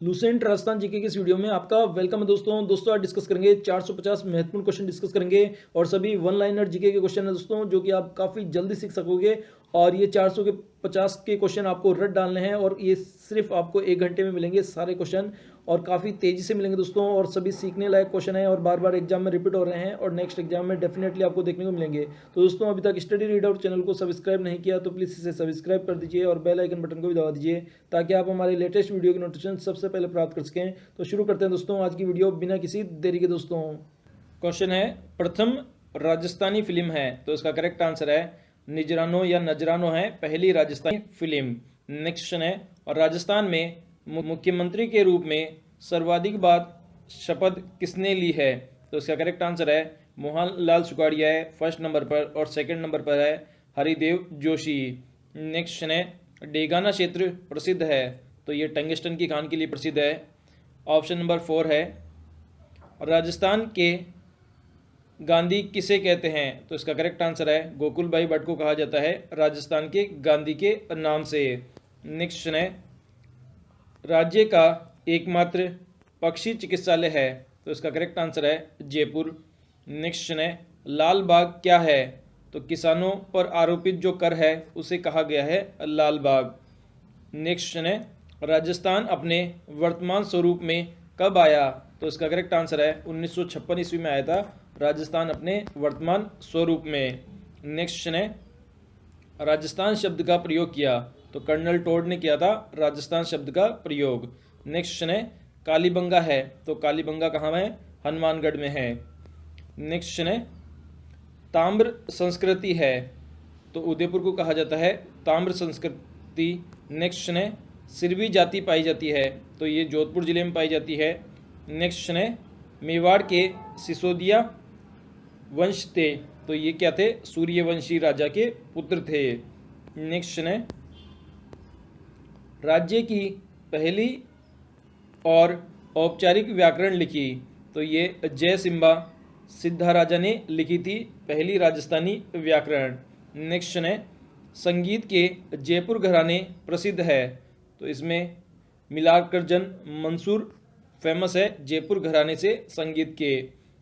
Lucent Rajasthan GK के इस video में आपका वेलकम है दोस्तों आज डिस्कस करेंगे 450 महत्वपूर्ण क्वेश्चन डिस्कस करेंगे और सभी वन लाइनर जीके के क्वेश्चन है दोस्तों, जो कि आप काफ़ी जल्दी सीख सकोगे। और ये 450 के क्वेश्चन आपको रट डालने हैं और ये सिर्फ आपको 1 घंटे में मिलेंगे सारे क्वेश्चन, और काफ़ी तेज़ी से मिलेंगे दोस्तों। और सभी सीखने लायक क्वेश्चन हैं और बार बार एग्जाम में रिपीट हो रहे हैं और नेक्स्ट एग्जाम में डेफिनेटली आपको देखने को मिलेंगे। तो दोस्तों, अभी तक स्टडी रीड आउट चैनल को सब्सक्राइब नहीं किया तो प्लीज़ इसे सब्सक्राइब कर दीजिए और बेल आइकन बटन को भी दबा दीजिए, ताकि आप हमारे लेटेस्ट वीडियो की नोटिफिकेशन सबसे पहले प्राप्त कर सकें। तो शुरू करते हैं दोस्तों आज की वीडियो बिना किसी देरी के। दोस्तों, क्वेश्चन है, प्रथम राजस्थानी फिल्म है, तो इसका करेक्ट आंसर है निजरानो या नजरानो है पहली राजस्थानी फिल्म। नेक्स्ट क्वेश्चन है, और राजस्थान में मुख्यमंत्री के रूप में सर्वाधिक बार शपथ किसने ली है, तो इसका करेक्ट आंसर है मोहनलाल सुखाड़िया है फर्स्ट नंबर पर, और सेकंड नंबर पर है हरिदेव जोशी। नेक्स्ट क्वेश्चन है, डेगाना क्षेत्र प्रसिद्ध है, तो ये टंगस्टन की खान के लिए प्रसिद्ध है। ऑप्शन नंबर 4 है। राजस्थान के गांधी किसे कहते हैं, तो इसका करेक्ट आंसर है गोकुल भाई भट्ट को कहा जाता है राजस्थान के गांधी के नाम से। नेक्स्ट क्वेश्चन है, राज्य का एकमात्र पक्षी चिकित्सालय है, तो इसका करेक्ट आंसर है जयपुर। नेक्स्ट क्वेश्चन है, लाल बाग क्या है, तो किसानों पर आरोपित जो कर है उसे कहा गया है लाल बाग। नेक्स्ट क्वेश्चन है, राजस्थान अपने वर्तमान स्वरूप में कब आया, तो इसका करेक्ट आंसर है 1956 ईस्वी में आया था राजस्थान अपने वर्तमान स्वरूप में। नेक्स्ट क्वेश्चन है, राजस्थान शब्द का प्रयोग किया, तो कर्नल टोड ने किया था राजस्थान शब्द का प्रयोग। नेक्स्ट क्वेश्चन है, कालीबंगा है, तो कालीबंगा कहाँ है, हनुमानगढ़ में है। नेक्स्ट क्वेश्चन है, ताम्र संस्कृति है, तो उदयपुर को कहा जाता है ताम्र संस्कृति। नेक्स्ट क्वेश्चन है, सिरवी जाति पाई जाती है, तो ये जोधपुर जिले में पाई जाती है। नेक्स्ट क्वेश्चन है, मेवाड़ के सिसोदिया वंश थे, तो ये क्या थे, सूर्यवंशी राजा के पुत्र थे। नेक्स्ट क्वेश्चन है, राज्य की पहली और औपचारिक व्याकरण लिखी, तो ये जयसिम्हा सिद्धा राजा ने लिखी थी पहली राजस्थानी व्याकरण। नेक्स्ट क्वेश्चन है, संगीत के जयपुर घराने प्रसिद्ध है, तो इसमें मिलाकरजन मंसूर फेमस है जयपुर घराने से संगीत के।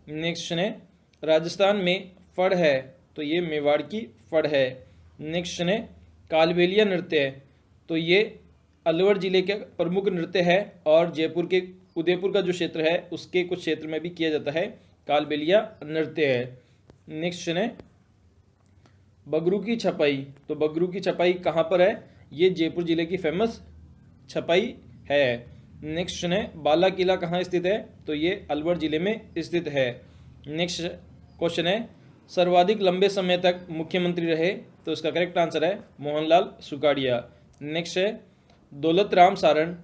नेक्स्ट क्वेश्चन है, राजस्थान में फड़ है, तो ये मेवाड़ की फड़ है। नेक्स्ट क्वेश्चन है, कालबेलिया नृत्य, तो ये अलवर जिले के प्रमुख नृत्य है और जयपुर के उदयपुर का जो क्षेत्र है उसके कुछ क्षेत्र में भी किया जाता है कालबेलिया नृत्य है। नेक्स्ट क्वेश्चन है, बगरू की छपाई, तो बगरू की छपाई कहाँ पर है, ये जयपुर जिले की फेमस छपाई है। नेक्स्ट क्वेश्चन है, बाला किला कहाँ स्थित है, तो ये अलवर जिले में स्थित है। नेक्स्ट क्वेश्चन है, सर्वाधिक लंबे समय तक मुख्यमंत्री रहे, तो इसका करेक्ट आंसर है मोहनलाल सुखाड़िया। नेक्स्ट है, दौलत राम सारण,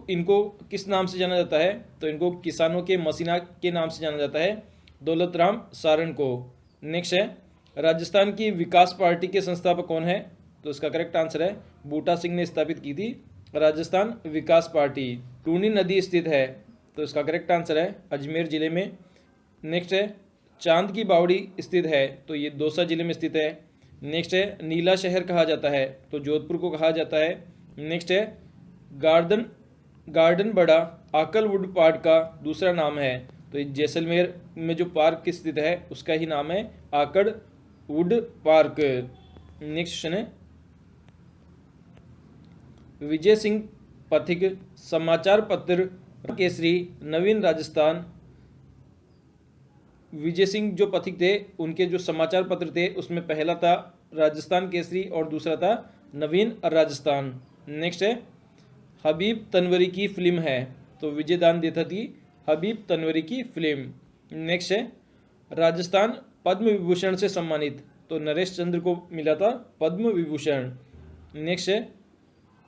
इनको किस नाम से जाना जाता है, तो इनको किसानों के मसीना के नाम से जाना जाता है दौलत राम सारण को। नेक्स्ट है, राजस्थान की विकास पार्टी के संस्थापक कौन है, तो इसका करेक्ट आंसर है बूटा सिंह ने स्थापित की थी राजस्थान विकास पार्टी। टूनी नदी स्थित है, तो इसका करेक्ट आंसर है अजमेर जिले में। नेक्स्ट है, चांद की बावड़ी स्थित है, तो ये दौसा जिले में स्थित है। नेक्स्ट है, नीला शहर कहा जाता है, तो जोधपुर को कहा जाता है। नेक्स्ट है, गार्डन बड़ा आकलवुड पार्क का दूसरा नाम है, तो ये जैसलमेर में जो पार्क स्थित है उसका ही नाम है आकलवुड पार्क। नेक्स्ट क्वेश्चन है, विजय सिंह पथिक समाचार पत्र केसरी नवीन राजस्थान, विजय सिंह जो पथिक थे उनके जो समाचार पत्र थे उसमें पहला था राजस्थान केसरी और दूसरा था नवीन राजस्थान। नेक्स्ट है, हबीब तनवरी की फिल्म है, तो विजय दान देता थी हबीब तनवरी की फिल्म। नेक्स्ट है, राजस्थान पद्म विभूषण से सम्मानित, तो नरेश चंद्र को मिला था पद्म विभूषण। नेक्स्ट है,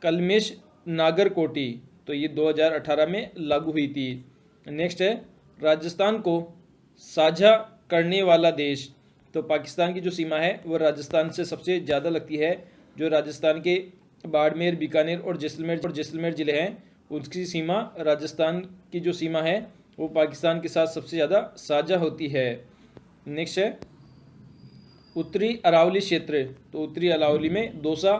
कलमेश नागरकोटी, तो ये 2018 में लागू हुई थी। नेक्स्ट है, राजस्थान को साझा करने वाला देश, तो पाकिस्तान की जो सीमा है वो राजस्थान से सबसे ज़्यादा लगती है। जो राजस्थान के बाड़मेर, बीकानेर और जैसलमेर ज़िले हैं उसकी सीमा, राजस्थान की जो सीमा है वो पाकिस्तान के साथ सबसे ज़्यादा साझा होती है। नेक्स्ट है, उत्तरी अरावली क्षेत्र, तो उत्तरी अरावली में दौसा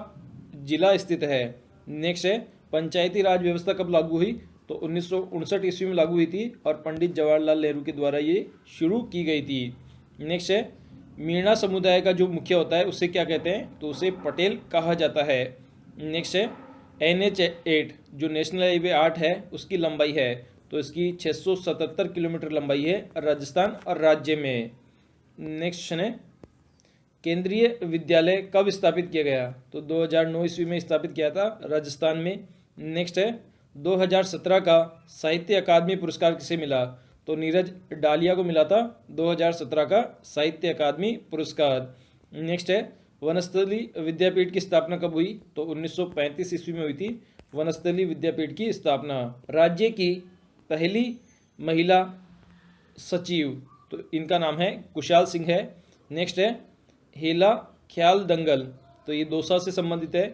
जिला स्थित है। नेक्स्ट है, पंचायती राज व्यवस्था कब लागू हुई? तो 1959 ईस्वी में लागू हुई थी और पंडित जवाहरलाल नेहरू के द्वारा ये शुरू की गई थी। नेक्स्ट है, मीणा समुदाय का जो मुखिया होता है उसे क्या कहते हैं? तो उसे पटेल कहा जाता है। नेक्स्ट है, NH8 जो नेशनल हाईवे 8 है उसकी लंबाई है, तो इसकी 677 किलोमीटर लंबाई है राजस्थान और राज्य में। नेक्स्ट है, केंद्रीय विद्यालय कब स्थापित किया गया? तो 2009 ईस्वी में स्थापित किया था राजस्थान में। नेक्स्ट है, 2017 का साहित्य अकादमी पुरस्कार किसे मिला? तो नीरज डालिया को मिला था 2017 का साहित्य अकादमी पुरस्कार। नेक्स्ट है, वनस्थली विद्यापीठ की स्थापना कब हुई? तो 1935 ईस्वी में हुई थी वनस्थली विद्यापीठ की स्थापना। राज्य की पहली महिला सचिव, तो इनका नाम है कुशाल सिंह है। नेक्स्ट है, हेला ख्याल दंगल, तो ये दौसा से संबंधित है।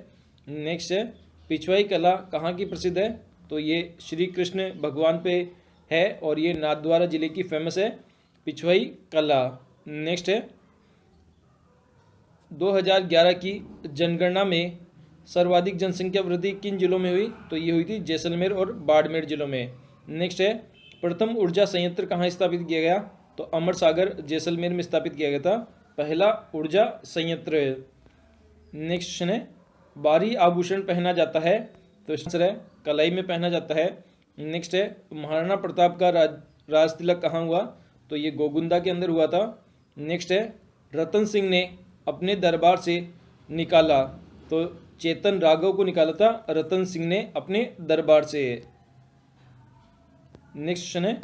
नेक्स्ट है, पिछवाई कला कहाँ की प्रसिद्ध है? तो ये श्री कृष्ण भगवान पे है और ये नाथद्वारा जिले की फेमस है पिछवाई कला। नेक्स्ट है, 2011 की जनगणना में सर्वाधिक जनसंख्या वृद्धि किन जिलों में हुई? तो ये हुई थी जैसलमेर और बाड़मेर जिलों में। नेक्स्ट है, प्रथम ऊर्जा संयंत्र कहाँ स्थापित किया गया? तो अमर सागर जैसलमेर में स्थापित किया गया था पहला ऊर्जा संयंत्र। नेक्स्ट क्वेश्चन है, बारी आभूषण पहना जाता है? तो आंसर है कलाई में पहना जाता है। नेक्स्ट है, महाराणा प्रताप का राज तिलक कहाँ हुआ? तो ये गोगुंदा के अंदर हुआ था। नेक्स्ट है, रतन सिंह ने अपने दरबार से निकाला, तो चेतन राघव को निकाला था रतन सिंह ने अपने दरबार से। नेक्स्ट क्वेश्चन है,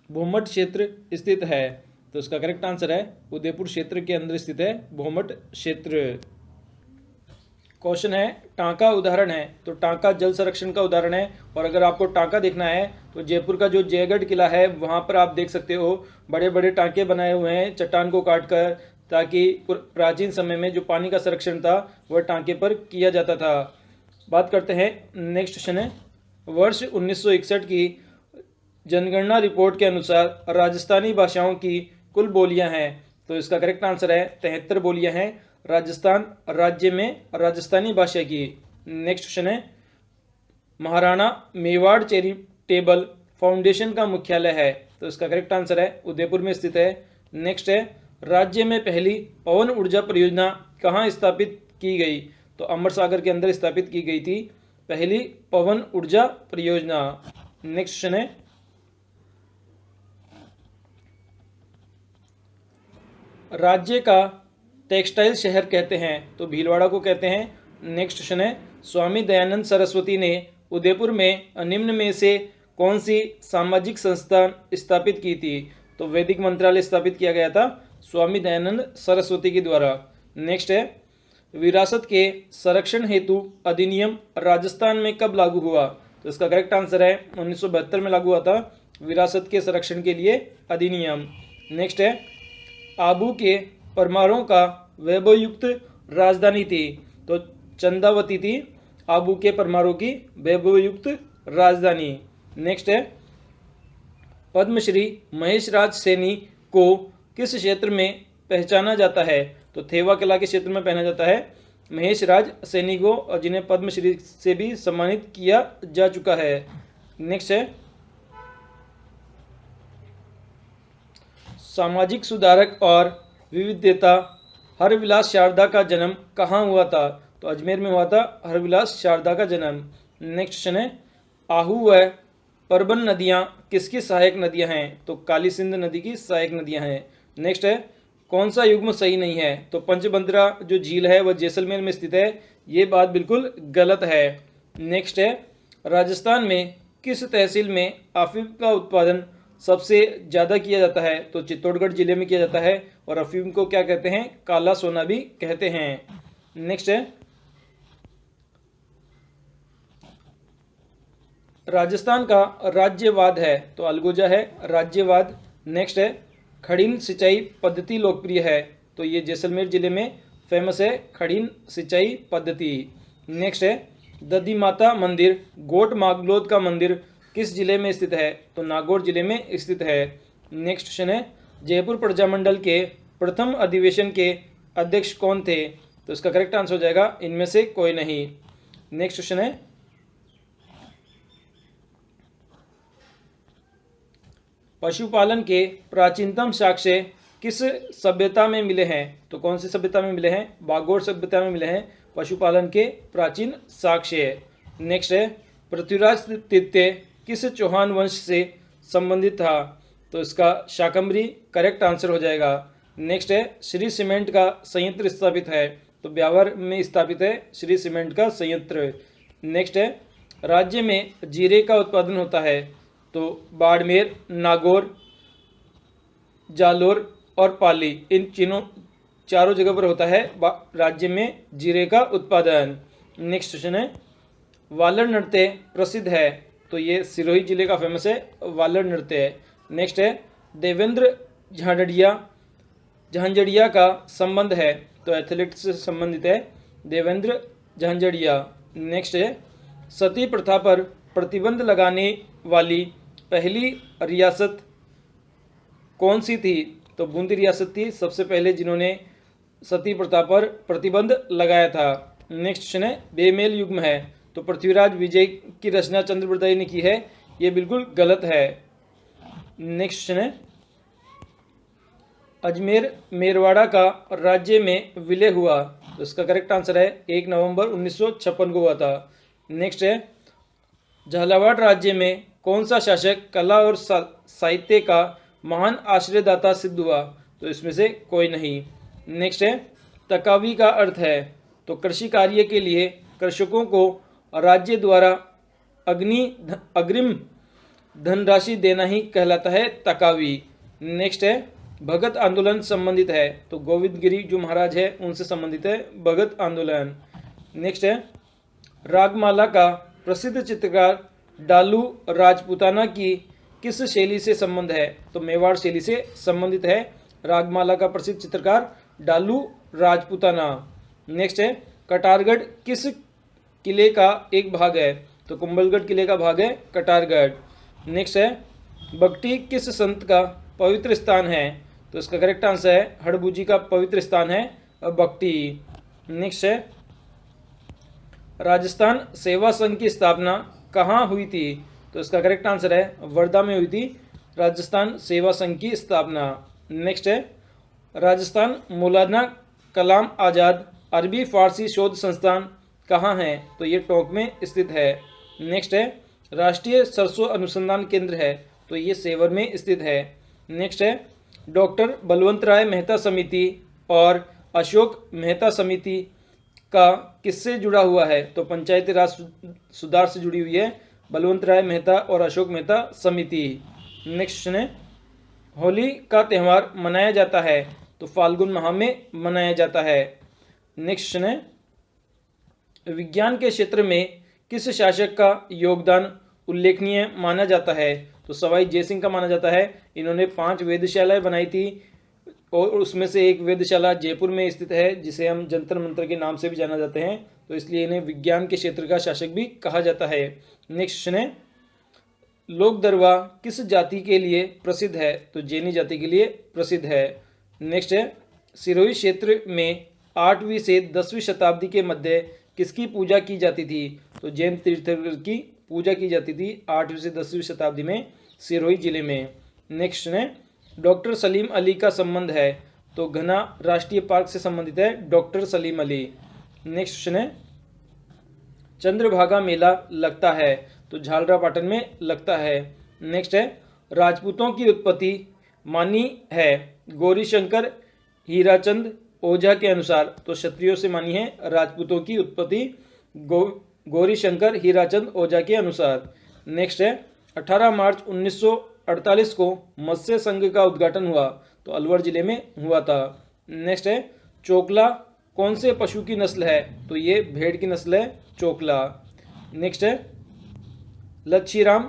भोमट क्षेत्र स्थित है? तो इसका करेक्ट आंसर है उदयपुर क्षेत्र के अंदर स्थित है भोमट क्षेत्र। क्वेश्चन है, टांका उदाहरण है? तो टांका जल संरक्षण का उदाहरण है, और अगर आपको टांका देखना है तो जयपुर का जो जयगढ़ किला है वहां पर आप देख सकते हो बड़े बड़े टांके बनाए हुए हैं चट्टान को काटकर, ताकि प्राचीन समय में जो पानी का संरक्षण था वह टांके पर किया जाता था। बात करते हैं, नेक्स्ट क्वेश्चन है, वर्ष 1961 की जनगणना रिपोर्ट के अनुसार राजस्थानी भाषाओं की कुल बोलियां हैं? तो इसका करेक्ट आंसर है 73 बोलियां हैं राजस्थान राज्य में राजस्थानी भाषा की। नेक्स्ट क्वेश्चन है, महाराणा मेवाड़ चैरिटेबल फाउंडेशन का मुख्यालय है? तो इसका करेक्ट आंसर है उदयपुर में स्थित है। नेक्स्ट है, राज्य में पहली पवन ऊर्जा परियोजना कहाँ स्थापित की गई? तो अमर सागर के अंदर स्थापित की गई थी पहली पवन ऊर्जा परियोजना। नेक्स्ट क्वेश्चन है, राज्य का टेक्सटाइल शहर कहते हैं? तो भीलवाड़ा को कहते हैं। नेक्स्ट क्वेश्चन है, स्वामी दयानंद सरस्वती ने उदयपुर में निम्न में से कौन सी सामाजिक संस्था स्थापित की थी? तो वैदिक मंत्रालय स्थापित किया गया था स्वामी दयानंद सरस्वती के द्वारा। नेक्स्ट है, विरासत के संरक्षण हेतु अधिनियम राजस्थान में कब लागू हुआ? तो इसका करेक्ट आंसर है 1972 में लागू हुआ था विरासत के संरक्षण के लिए अधिनियम। नेक्स्ट है, आबू के परमारों का वैभवयुक्त राजधानी थी? तो चंदावती थी आबू के परमारों की वैभवयुक्त राजधानी। नेक्स्ट है, पद्मश्री महेश राज सैनी को किस क्षेत्र में पहचाना जाता है? तो थेवा कला के क्षेत्र में पहना जाता है महेश राज सैनी को, और जिन्हें पद्मश्री से भी सम्मानित किया जा चुका है। नेक्स्ट है, सामाजिक सुधारक और विविधता हरविलास शारदा का जन्म कहाँ हुआ था? तो अजमेर में हुआ था हरविलास शारदा का जन्म। नेक्स्ट क्वेश्चन है, आहू व परबन नदियाँ किसकी सहायक नदियाँ हैं? तो काली सिंध नदी की सहायक नदियाँ हैं। नेक्स्ट है, कौन सा युग्म सही नहीं है? तो पंचबंदरा जो झील है वह जैसलमेर में स्थित है, ये बात बिल्कुल गलत है। नेक्स्ट है, राजस्थान में किस तहसील में अफीम का उत्पादन सबसे ज़्यादा किया जाता है? तो चित्तौड़गढ़ जिले में किया जाता है, और अफीम को क्या कहते हैं? काला सोना भी कहते हैं। नेक्स्ट है, राजस्थान का राज्यवाद है? तो अलगोजा है राज्यवाद। नेक्स्ट है, खड़ीन सिंचाई पद्धति लोकप्रिय है? तो ये जैसलमेर जिले में फेमस है खड़ीन सिंचाई पद्धति। नेक्स्ट है, दधी माता मंदिर गोट मागलोद का मंदिर किस जिले में स्थित है? तो नागौर जिले में स्थित है। नेक्स्ट क्वेश्चन है, जयपुर प्रजामंडल के प्रथम अधिवेशन के अध्यक्ष कौन थे? तो इसका करेक्ट आंसर हो जाएगा इनमें से कोई नहीं। नेक्स्ट क्वेश्चन है, पशुपालन के प्राचीनतम साक्ष्य किस सभ्यता में मिले हैं? तो कौन सी सभ्यता में मिले हैं? बागोर सभ्यता में मिले हैं पशुपालन के प्राचीन साक्ष्य। नेक्स्ट है, पृथ्वीराज तृतीय किस चौहान वंश से संबंधित था? तो इसका शाकंभरी करेक्ट आंसर हो जाएगा। नेक्स्ट है, श्री सीमेंट का संयंत्र स्थापित है? तो ब्यावर में स्थापित है श्री सीमेंट का संयंत्र। नेक्स्ट है, राज्य में जीरे का उत्पादन होता है? तो बाड़मेर, नागौर, जालोर और पाली, इन चारों जगह पर होता है राज्य में जीरे का उत्पादन। नेक्स्ट क्वेश्चन है, वालर नृत्य प्रसिद्ध है? तो ये सिरोही जिले का फेमस है वालर नृत्य है। नेक्स्ट है, देवेंद्र झांझड़िया का संबंध है? तो एथलेटिक्स से संबंधित है देवेंद्र झांझड़िया। नेक्स्ट है, सती प्रथा पर प्रतिबंध लगाने वाली पहली रियासत कौन सी थी? तो बूंदी रियासत थी सबसे पहले जिन्होंने सती प्रथा पर प्रतिबंध लगाया था। नेक्स्ट क्वेश्चन है, बेमेल युग्म है? तो पृथ्वीराज विजय की रचना चंद्रप्रदाय ने की है, ये बिल्कुल गलत है। नेक्स्ट क्वेश्चन है, अजमेर मेरवाड़ा का राज्य में विलय हुआ? तो इसका करेक्ट आंसर है 1 नवंबर 1956 को हुआ था। नेक्स्ट है, झालावाड़ राज्य में कौन सा शासक कला और साहित्य का महान आश्रयदाता सिद्ध हुआ? तो इसमें से कोई नहीं। नेक्स्ट है, तकावी का अर्थ है? तो कृषि कार्य के लिए कृषकों को राज्य द्वारा अग्रिम धनराशि देना ही कहलाता है तकावी। नेक्स्ट है, भगत आंदोलन संबंधित है? तो गोविंद गिरी जो महाराज है उनसे संबंधित है भगत आंदोलन। नेक्स्ट है, रागमाला का प्रसिद्ध चित्रकार डालू राजपूताना की किस शैली से संबंध है? तो मेवाड़ शैली से संबंधित है रागमाला का प्रसिद्ध चित्रकार डालू राजपूताना। नेक्स्ट है, कटारगढ़ किस किले का एक भाग है? तो कुंभलगढ़ किले का भाग है कटारगढ़। नेक्स्ट है, बगटी किस संत का पवित्र स्थान है? तो इसका करेक्ट आंसर है हड़बूजी का पवित्र स्थान है बगटी। नेक्स्ट है, राजस्थान सेवा संघ की स्थापना कहाँ हुई थी? तो इसका करेक्ट आंसर है वर्धा में हुई थी राजस्थान सेवा संघ की स्थापना। नेक्स्ट है, राजस्थान मौलाना कलाम आज़ाद अरबी फारसी शोध संस्थान कहाँ है? तो ये टोंक में स्थित है। नेक्स्ट है, राष्ट्रीय सरसों अनुसंधान केंद्र है? तो ये सेवर में स्थित है। नेक्स्ट है, डॉक्टर बलवंत राय मेहता समिति और अशोक मेहता समिति का किससे जुड़ा हुआ है? तो पंचायती राज सुधार से जुड़ी हुई है बलवंत राय मेहता और अशोक मेहता समिति। नेक्स्ट है, होली का त्यौहार मनाया जाता है? तो फाल्गुन माह में मनाया जाता है। नेक्स्ट है, विज्ञान के क्षेत्र में किस शासक का योगदान उल्लेखनीय माना जाता है? तो सवाई जयसिंह का माना जाता है। इन्होंने 5 वेधशालाएं बनाई थी और उसमें से एक वेधशाला जयपुर में स्थित है जिसे हम जंतर मंतर के नाम से भी जाना जाते हैं, तो इसलिए इन्हें विज्ञान के क्षेत्र का शासक भी कहा जाता है। नेक्स्ट है, लोक दरबार किस जाति के लिए प्रसिद्ध है? तो जैनी जाति के लिए प्रसिद्ध है। नेक्स्ट है, सिरोही क्षेत्र में 8वीं से 10वीं शताब्दी के मध्य किसकी पूजा की जाती थी? तो जैन तीर्थंकर की पूजा की जाती थी 8वीं से 10वीं शताब्दी में सिरोही जिले में। नेक्स्ट है, डॉक्टर सलीम अली का संबंध है? तो घना राष्ट्रीय पार्क से संबंधित है doctor Salim Ali. Next question है, चंद्रभागा मेला लगता है? तो झालरापाटन में लगता है। नेक्स्ट है, राजपूतों की उत्पत्ति मानी है गौरीशंकर हीराचंद ओझा के अनुसार? तो क्षत्रियों से मानी है राजपूतों की उत्पत्ति गौरीशंकर हीराचंद ओझा के अनुसार। नेक्स्ट है, 18 मार्च 1948 को मत्स्य संघ का उद्घाटन हुआ? तो अलवर जिले में हुआ था। नेक्स्ट है, चोकला कौन से पशु की नस्ल है? तो ये भेड़ की नस्ल है चोकला। नेक्स्ट है, लच्छीराम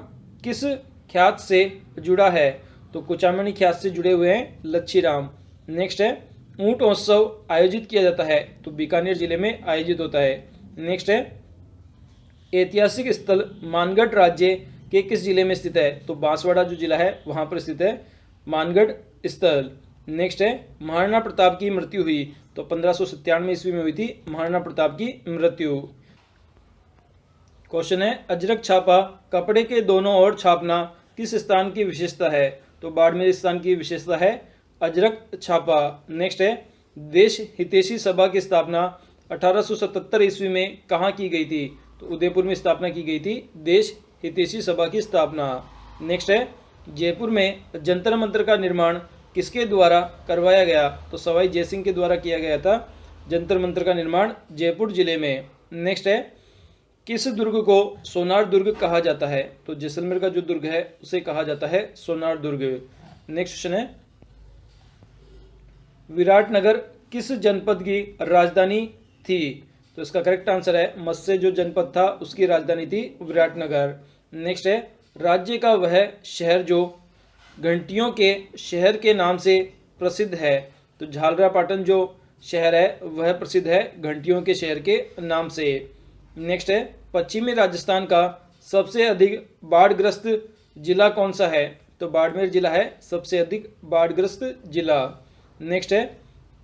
किस ख्यात से जुड़ा है? तो कुचामणी ख्यात से जुड़े हुए हैं लच्छीराम। नेक्स्ट है, ऊंट महोत्सव आयोजित किया जाता है? तो बीकानेर जिले में आयोजित होता है। नेक्स्ट है, ऐतिहासिक स्थल मानगढ़ राज्य के किस जिले में स्थित है? तो बांसवाड़ा जो जिला है वहां पर स्थित है मानगढ़ स्थल। नेक्स्ट है, महाराणा प्रताप की मृत्यु हुई? तो 1597 ईस्वी में हुई थी महाराणा प्रताप की मृत्यु। क्वेश्चन है, अजरक छापा कपड़े के दोनों ओर छापना किस स्थान की विशेषता है? तो बाड़मेर स्थान की विशेषता है अजरक छापा। नेक्स्ट है देश हितैषी सभा की स्थापना 1877 ईस्वी में कहाँ की गई थी? तो उदयपुर में स्थापना की गई थी देश हितैषी सभा की स्थापना। नेक्स्ट है जयपुर में जंतर मंतर का निर्माण किसके द्वारा करवाया गया? तो सवाई जयसिंह के द्वारा किया गया था जंतर मंतर का निर्माण जयपुर जिले में। नेक्स्ट है किस दुर्ग को सोनार दुर्ग कहा जाता है? तो जैसलमेर का जो दुर्ग है उसे कहा जाता है सोनार दुर्ग। नेक्स्ट क्वेश्चन है विराटनगर किस जनपद की राजधानी थी? तो इसका करेक्ट आंसर है मत्स्य जो जनपद था उसकी राजधानी थी विराटनगर। नेक्स्ट है राज्य का वह शहर जो घंटियों के शहर के नाम से प्रसिद्ध है। तो झालरापाटन जो शहर है वह प्रसिद्ध है घंटियों के शहर के नाम से। नेक्स्ट है पश्चिमी राजस्थान का सबसे अधिक बाढ़ग्रस्त जिला कौन सा है? तो बाड़मेर जिला है सबसे अधिक बाढ़ग्रस्त जिला। नेक्स्ट है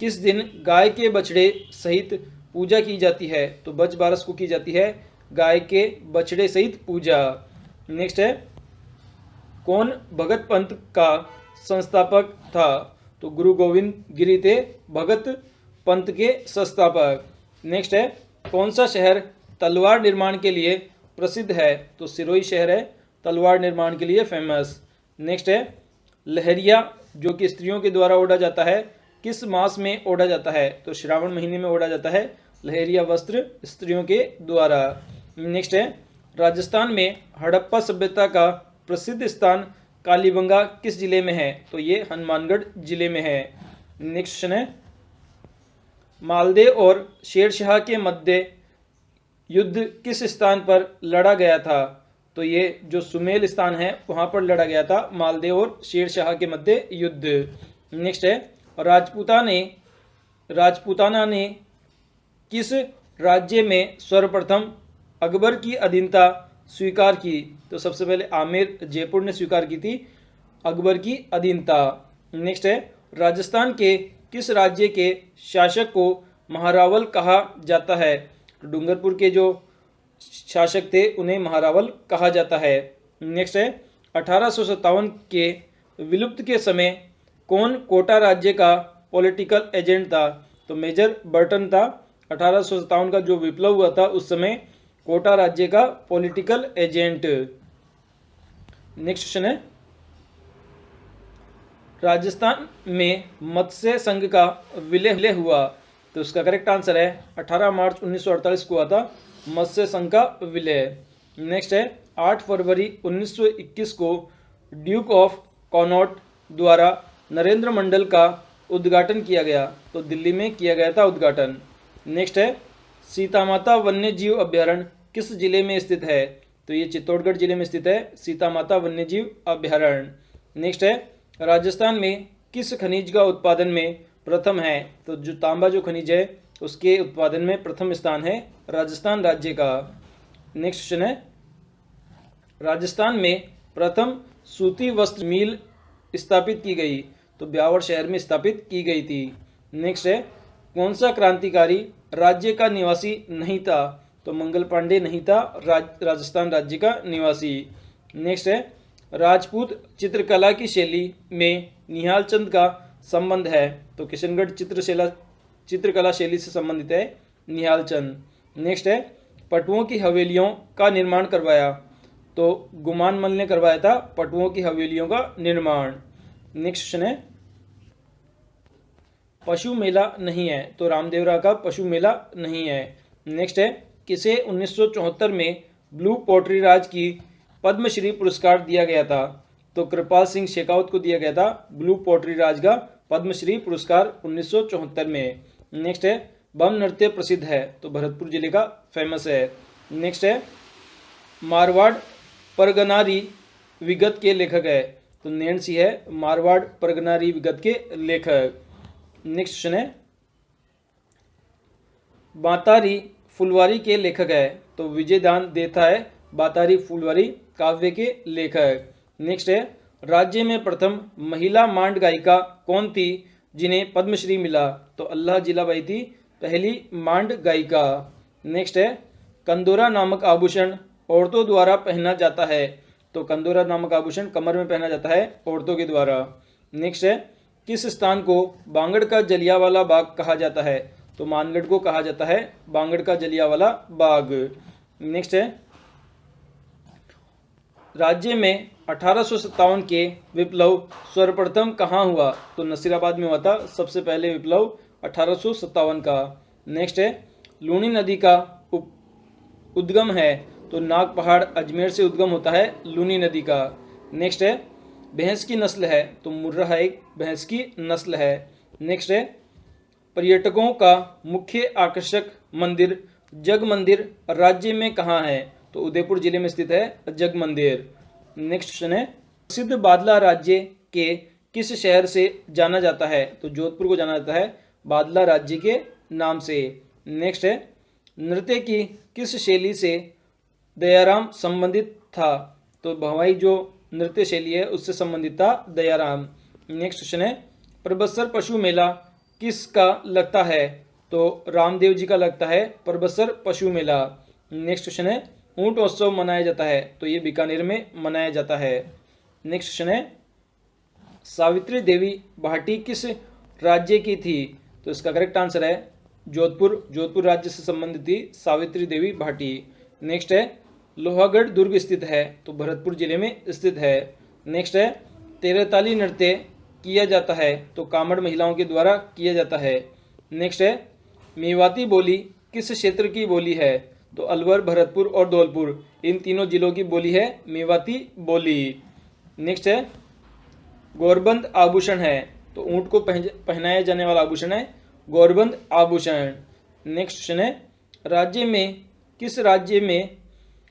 किस दिन गाय के बछड़े सहित पूजा की जाती है? तो बज बारस को की जाती है गाय के बछड़े सहित पूजा। नेक्स्ट है कौन भगत पंथ का संस्थापक था? तो गुरु गोविंद गिरी थे भगत पंथ के संस्थापक। नेक्स्ट है कौन सा शहर तलवार निर्माण के लिए प्रसिद्ध है? तो सिरोही शहर है तलवार निर्माण के लिए फेमस। नेक्स्ट है लहरिया जो कि स्त्रियों के द्वारा ओढ़ा जाता है किस मास में ओढ़ा जाता है? तो श्रावण महीने में ओढ़ा जाता है लहरिया वस्त्र स्त्रियों के द्वारा। नेक्स्ट है राजस्थान में हड़प्पा सभ्यता का प्रसिद्ध स्थान कालीबंगा किस जिले में है? तो ये हनुमानगढ़ जिले में है। नेक्स्ट क्वेश्चन है मालदेव और शेरशाह के मध्य युद्ध किस स्थान पर लड़ा गया था? तो ये जो सुमेल स्थान है वहां पर लड़ा गया था मालदेव और शेरशाह के मध्य युद्ध। नेक्स्ट है राजपूताना ने किस राज्य में सर्वप्रथम अकबर की अधीनता स्वीकार की? तो सबसे पहले आमेर जयपुर ने स्वीकार की थी अकबर की अधीनता। नेक्स्ट है राजस्थान के किस राज्य के शासक को महारावल कहा जाता है? डूंगरपुर के जो शासक थे उन्हें महारावल कहा जाता है। नेक्स्ट है 1857 के विलुप्त के समय कौन कोटा राज्य का पॉलिटिकल एजेंट था? तो मेजर बर्टन था। 1857 का जो विप्लव हुआ था उस समय कोटा राज्य का पॉलिटिकल एजेंट। नेक्स्ट क्वेश्चन है राजस्थान में मत्स्य संघ का विलय हुआ? तो उसका करेक्ट आंसर है 18 मार्च 1948 को हुआ था मत्स्य संघ का विलय। नेक्स्ट है 8 फरवरी 1921 को ड्यूक ऑफ कॉनॉट द्वारा नरेंद्र मंडल का उद्घाटन किया गया। तो दिल्ली में किया गया था उद्घाटन। नेक्स्ट है सीता माता वन्य जीव अभ्यारण्य किस जिले में स्थित है? तो ये चित्तौड़गढ़ जिले में स्थित है सीता माता वन्य जीव अभ्यारण्य। नेक्स्ट है राजस्थान में किस खनिज का उत्पादन में प्रथम है? तो जो तांबा जो खनिज है उसके उत्पादन में प्रथम स्थान है राजस्थान राज्य का। नेक्स्ट क्वेश्चन है राजस्थान में प्रथम सूती वस्त्र मिल स्थापित की गई? तो ब्यावर शहर में स्थापित की गई थी। नेक्स्ट है कौन सा क्रांतिकारी राज्य का निवासी नहीं था? तो मंगल पांडे नहीं था राजस्थान राज्य का निवासी। नेक्स्ट है राजपूत चित्रकला की शैली में निहाल चंद का संबंध है? तो किशनगढ़ चित्रकला शैली से संबंधित है निहाल चंद। नेक्स्ट है पटुओं की हवेलियों का निर्माण करवाया? तो गुमानमल ने करवाया था पटुओं की हवेलियों का निर्माण। नेक्स्ट क्वेश्चन है पशु मेला नहीं है? तो रामदेवरा का पशु मेला नहीं है। नेक्स्ट है किसे 1974 में ब्लू पोट्री राज की पद्मश्री पुरस्कार दिया गया था? तो कृपाल सिंह शेखावत को दिया गया था ब्लू पोट्री राज का पद्मश्री पुरस्कार 1974 में। नेक्स्ट है बम नृत्य प्रसिद्ध है? तो भरतपुर जिले का फेमस है। नेक्स्ट है मारवाड़ परगनारी विगत के लेखक है? तो नैन सिंह है मारवाड़ परगनारी विगत के लेखक। नेक्स्ट क्वेश्चन है बातारी फुलवारी के लेखक है? तो विजयदान देथा है बातारी फुलवारी काव्य के लेखक। नेक्स्ट है राज्य में प्रथम महिला मांड गायिका कौन थी जिन्हें पद्मश्री मिला? तो अल्लाह जिलाबाई थी पहली मांड गायिका। नेक्स्ट है कंदोरा नामक आभूषण औरतों द्वारा पहना जाता है? तो कंदोरा नामक आभूषण कमर में पहना जाता है औरतों के द्वारा। नेक्स्ट है, किस स्थान को बांगड़ का जलियांवाला बाग कहा जाता है? तो मानगढ़ को कहा जाता है बांगड़ का जलियांवाला बाग। नेक्स्ट है, राज्य में 1857 के विप्लव सर्वप्रथम कहाँ हुआ? तो नसीराबाद में हुआ था सबसे पहले विप्लव 1857 का। नेक्स्ट है, लूनी नदी का उद्गम है? तो नाग पहाड़ अजमेर से उद्गम होता है लूनी नदी का। नेक्स्ट है, भैंस की नस्ल है? तो मुर्राह एक भैंस की नस्ल है। नेक्स्ट है, पर्यटकों का मुख्य आकर्षक मंदिर जग मंदिर राज्य में कहाँ है? तो उदयपुर जिले में स्थित है जग मंदिर। नेक्स्ट क्वेश्चन है, प्रसिद्ध बादला राज्य के किस शहर से जाना जाता है? तो जोधपुर को जाना जाता है बादला राज्य के नाम से। नेक्स्ट है, नृत्य की किस शैली से दयाराम संबंधित था? तो भवाई जो नृत्य शैली है उससे संबंधित था दयाराम। नेक्स्ट क्वेश्चन है, परबत्सर पशु मेला किसका लगता है? तो रामदेव जी का लगता है परबत्सर पशु मेला। नेक्स्ट क्वेश्चन है, ऊंट उत्सव मनाया जाता है? तो ये बीकानेर में मनाया जाता है। नेक्स्ट क्वेश्चन है, सावित्री देवी भाटी किस राज्य की थी? तो इसका करेक्ट आंसर है जोधपुर। जोधपुर राज्य से संबंधित थी सावित्री देवी भाटी। नेक्स्ट है, लोहागढ़ दुर्ग स्थित है? तो भरतपुर जिले में स्थित है। नेक्स्ट है, तेरहताली नृत्य किया जाता है? तो कामड़ महिलाओं के द्वारा किया जाता है। नेक्स्ट है, मेवाती बोली किस क्षेत्र की बोली है? तो अलवर, भरतपुर और धौलपुर इन तीनों जिलों की बोली है मेवाती बोली। नेक्स्ट है, गौरबंद आभूषण है? तो ऊंट को पहनाया जाने वाला आभूषण है गौरबंद आभूषण। नेक्स्ट क्वेश्चन है, राज्य में किस राज्य में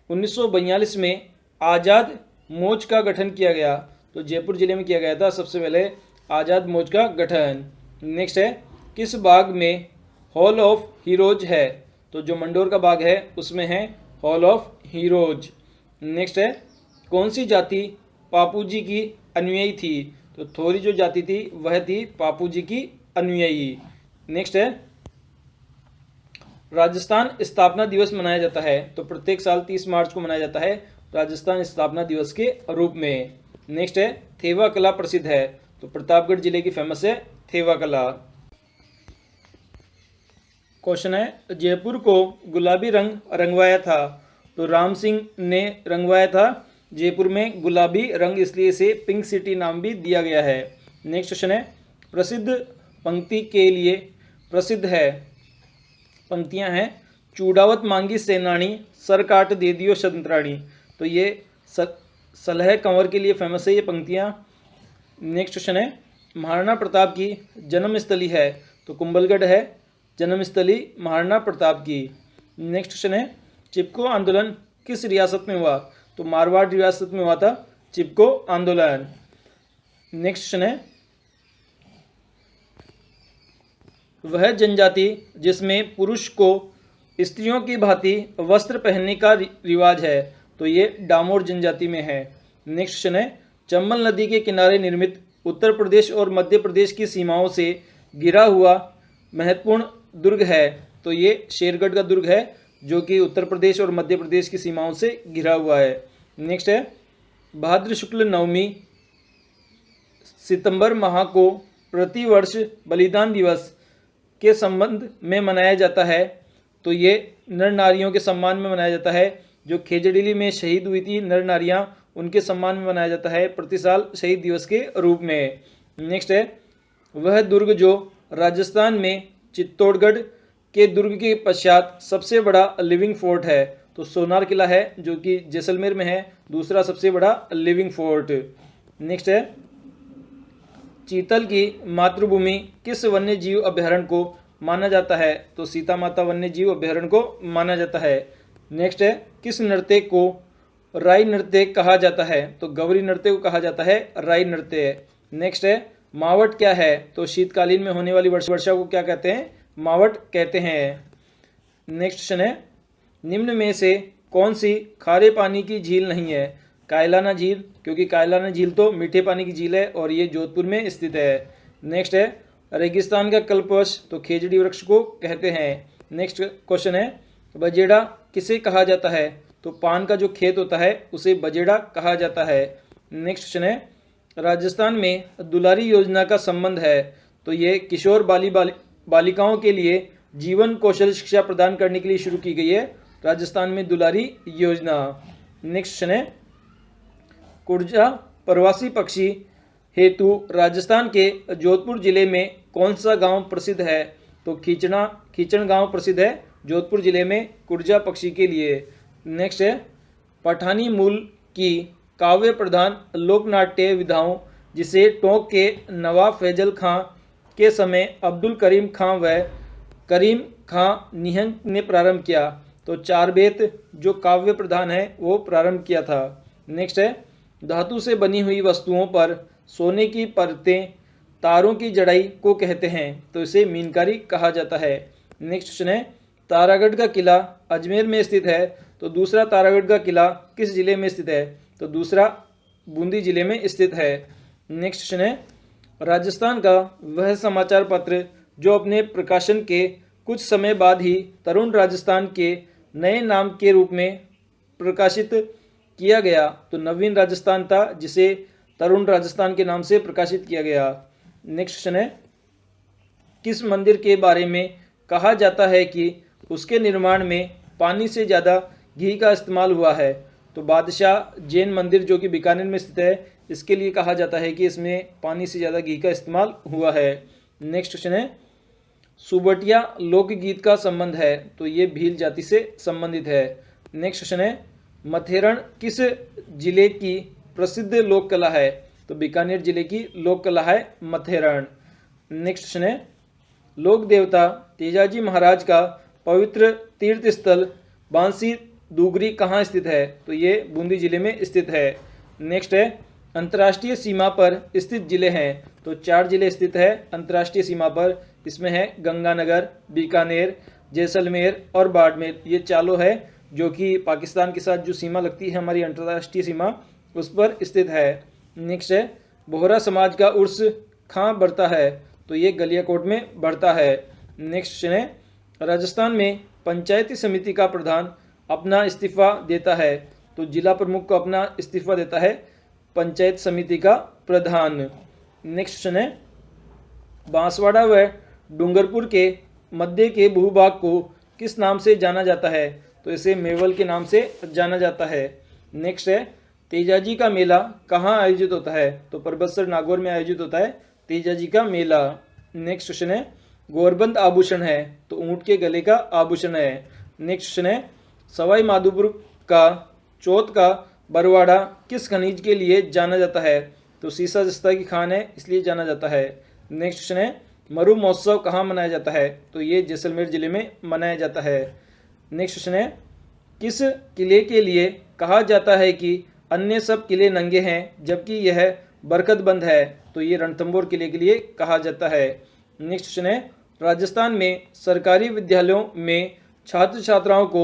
1942 में आज़ाद मोर्च का गठन किया गया? तो जयपुर जिले में किया गया था सबसे पहले आज़ाद मोर्च का गठन। नेक्स्ट है, किस बाग में हॉल ऑफ हीरोज है? तो जो मंडोर का बाग है उसमें है हॉल ऑफ हीरोज। नेक्स्ट है, कौन सी जाति पापू जी की अनुयायी थी? तो थोरी जो जाति थी वह थी पापू जी की अनुयायी। नेक्स्ट है, राजस्थान स्थापना दिवस मनाया जाता है? तो प्रत्येक साल 30 मार्च को मनाया जाता है राजस्थान स्थापना दिवस के रूप में। नेक्स्ट है, थेवा कला प्रसिद्ध है? तो प्रतापगढ़ जिले की फेमस है थेवा कला। क्वेश्चन है, जयपुर को गुलाबी रंग रंगवाया था? तो राम सिंह ने रंगवाया था। जयपुर में गुलाबी रंग इसलिए इसे पिंक सिटी नाम भी दिया गया है। नेक्स्ट क्वेश्चन है, प्रसिद्ध पंक्ति के लिए प्रसिद्ध है? पंक्तियां हैं, चूड़ावत मांगी सेनानी सर काट दे दियो संतराणी। तो ये सलह कंवर के लिए फेमस है ये पंक्तियां। नेक्स्ट क्वेश्चन है, महाराणा प्रताप की जन्मस्थली है? तो कुंभलगढ़ है जन्मस्थली महाराणा प्रताप की। नेक्स्ट क्वेश्चन है, चिपको आंदोलन किस रियासत में हुआ? तो मारवाड़ रियासत में हुआ था चिपको आंदोलन। नेक्स्ट क्वेश्चन है, वह जनजाति जिसमें पुरुष को स्त्रियों की भांति वस्त्र पहनने का रिवाज है? तो ये डामोर जनजाति में है। नेक्स्ट क्वेश्चन है, चंबल नदी के किनारे निर्मित उत्तर प्रदेश और मध्य प्रदेश की सीमाओं से घिरा हुआ महत्वपूर्ण दुर्ग है? तो ये शेरगढ़ का दुर्ग है जो कि उत्तर प्रदेश और मध्य प्रदेश की सीमाओं से घिरा हुआ है। नेक्स्ट है, भाद्र शुक्ल नवमी सितंबर माह को प्रतिवर्ष बलिदान दिवस के संबंध में मनाया जाता है? तो ये नर नारियों के सम्मान में मनाया जाता है। जो खेजड़ीली में शहीद हुई थी नर नारियां उनके सम्मान में मनाया जाता है प्रति साल शहीद दिवस के रूप में। नेक्स्ट है, वह दुर्ग जो राजस्थान में चित्तौड़गढ़ के दुर्ग के पश्चात सबसे बड़ा लिविंग फोर्ट है? तो सोनार किला है जो कि जैसलमेर में है दूसरा सबसे बड़ा लिविंग फोर्ट। नेक्स्ट है, चीतल की मातृभूमि किस वन्य जीव अभ्यारण्य को माना जाता है? तो सीता माता वन्य जीव अभ्यारण्य को माना जाता है। नेक्स्ट है, किस नृत्य को राई नृत्य कहा जाता है? तो गौरी नृत्य को कहा जाता है राई नृत्य। नेक्स्ट है, मावट क्या है? तो शीतकालीन में होने वाली वर्षा को क्या कहते हैं? मावट कहते हैं। नेक्स्ट क्वेश्चन है, निम्न में से कौन सी खारे पानी की झील नहीं है? कायलाना झील, क्योंकि कायलाना झील तो मीठे पानी की झील है और ये जोधपुर में स्थित है। नेक्स्ट है, रेगिस्तान का कल्पवृक्ष तो खेजड़ी वृक्ष को कहते हैं। नेक्स्ट क्वेश्चन है, बजेड़ा किसे कहा जाता है? तो पान का जो खेत होता है उसे बजेड़ा कहा जाता है। नेक्स्ट क्वेश्चन है, राजस्थान में दुलारी योजना का संबंध है, तो ये किशोर बालिकाओं के लिए जीवन कौशल शिक्षा प्रदान करने के लिए शुरू की गई है राजस्थान में दुलारी योजना। नेक्स्ट क्वेश्चन है, कुर्जा प्रवासी पक्षी हेतु राजस्थान के जोधपुर जिले में कौन सा गांव प्रसिद्ध है, तो खींचण गांव प्रसिद्ध है जोधपुर जिले में कुर्जा पक्षी के लिए। नेक्स्ट है, पठानी मूल की काव्य प्रधान लोकनाट्य विधाओं जिसे टोंक के नवाब फैजल खां के समय अब्दुल करीम खां व करीम खां निहंग ने प्रारंभ किया, तो चारबेत जो काव्य प्रधान है वो प्रारंभ किया था। नेक्स्ट है, धातु से बनी हुई वस्तुओं पर सोने की परतें तारों की जड़ाई को कहते हैं, तो इसे मीनकारी कहा जाता है। नेक्स्ट क्वेश्चन है, तारागढ़ का किला अजमेर में स्थित है, तो दूसरा तारागढ़ का किला किस जिले में स्थित है, तो दूसरा बूंदी जिले में स्थित है। नेक्स्ट क्वेश्चन है, राजस्थान का वह समाचार पत्र जो अपने प्रकाशन के कुछ समय बाद ही तरुण राजस्थान के नए नाम के रूप में प्रकाशित किया गया, तो नवीन राजस्थान था जिसे तरुण राजस्थान के नाम से प्रकाशित किया गया। नेक्स्ट क्वेश्चन है, किस मंदिर के बारे में कहा जाता है कि उसके निर्माण में पानी से ज़्यादा घी का इस्तेमाल हुआ है, तो बादशाह जैन मंदिर जो कि बीकानेर में स्थित है, इसके लिए कहा जाता है कि इसमें पानी से ज़्यादा घी का इस्तेमाल हुआ है। नेक्स्ट क्वेश्चन है, सुबटिया लोकगीत का संबंध है, तो ये भील जाति से संबंधित है। नेक्स्ट क्वेश्चन है, मथेरण किस जिले की प्रसिद्ध लोक कला है, तो बीकानेर जिले की लोक कला है मथेरण। नेक्स्ट क्वेश्चन है, लोक देवता तेजाजी महाराज का पवित्र तीर्थ स्थल बांसी दुगरी कहाँ स्थित है, तो ये बूंदी जिले में स्थित है। नेक्स्ट है, अंतर्राष्ट्रीय सीमा पर स्थित जिले हैं, तो 4 जिले स्थित है अंतर्राष्ट्रीय सीमा पर, इसमें है गंगानगर, बीकानेर, जैसलमेर और बाड़मेर, ये चारों है जो कि पाकिस्तान के साथ जो सीमा लगती है हमारी अंतर्राष्ट्रीय सीमा उस पर स्थित है। नेक्स्ट है, बोहरा समाज का उर्स कहाँ बढ़ता है, तो ये गलियाकोट में बढ़ता है। नेक्स्ट क्वेश्चन है, राजस्थान में पंचायती समिति का प्रधान अपना इस्तीफा देता है, तो जिला प्रमुख को अपना इस्तीफा देता है पंचायत समिति का प्रधान। नेक्स्ट क्वेश्चन है, बांसवाड़ा व डूंगरपुर के मध्य के भूभाग को किस नाम से जाना जाता है, तो इसे मेवल के नाम से जाना जाता है। नेक्स्ट है, तेजाजी का मेला कहाँ आयोजित होता है, तो परबतसर नागौर में आयोजित होता है तेजाजी का मेला। नेक्स्ट क्वेश्चन है, गोरबंद आभूषण है, तो ऊंट के गले का आभूषण है। नेक्स्ट क्वेश्चन है, सवाई माधोपुर का चौथ का बरवाड़ा किस खनिज के लिए जाना जाता है, तो सीसा जस्ता की खान है इसलिए जाना जाता है। नेक्स्ट क्वेश्चन है, मरु महोत्सव कहाँ मनाया जाता है, तो ये जैसलमेर जिले में मनाया जाता है। नेक्स्ट क्वेश्चन है, किस किले के लिए कहा जाता है कि अन्य सब किले नंगे हैं जबकि यह बरकतबंद है, तो ये रणथंभौर किले के लिए कहा जाता है। नेक्स्ट क्वेश्चन है, राजस्थान में सरकारी विद्यालयों में छात्र छात्राओं को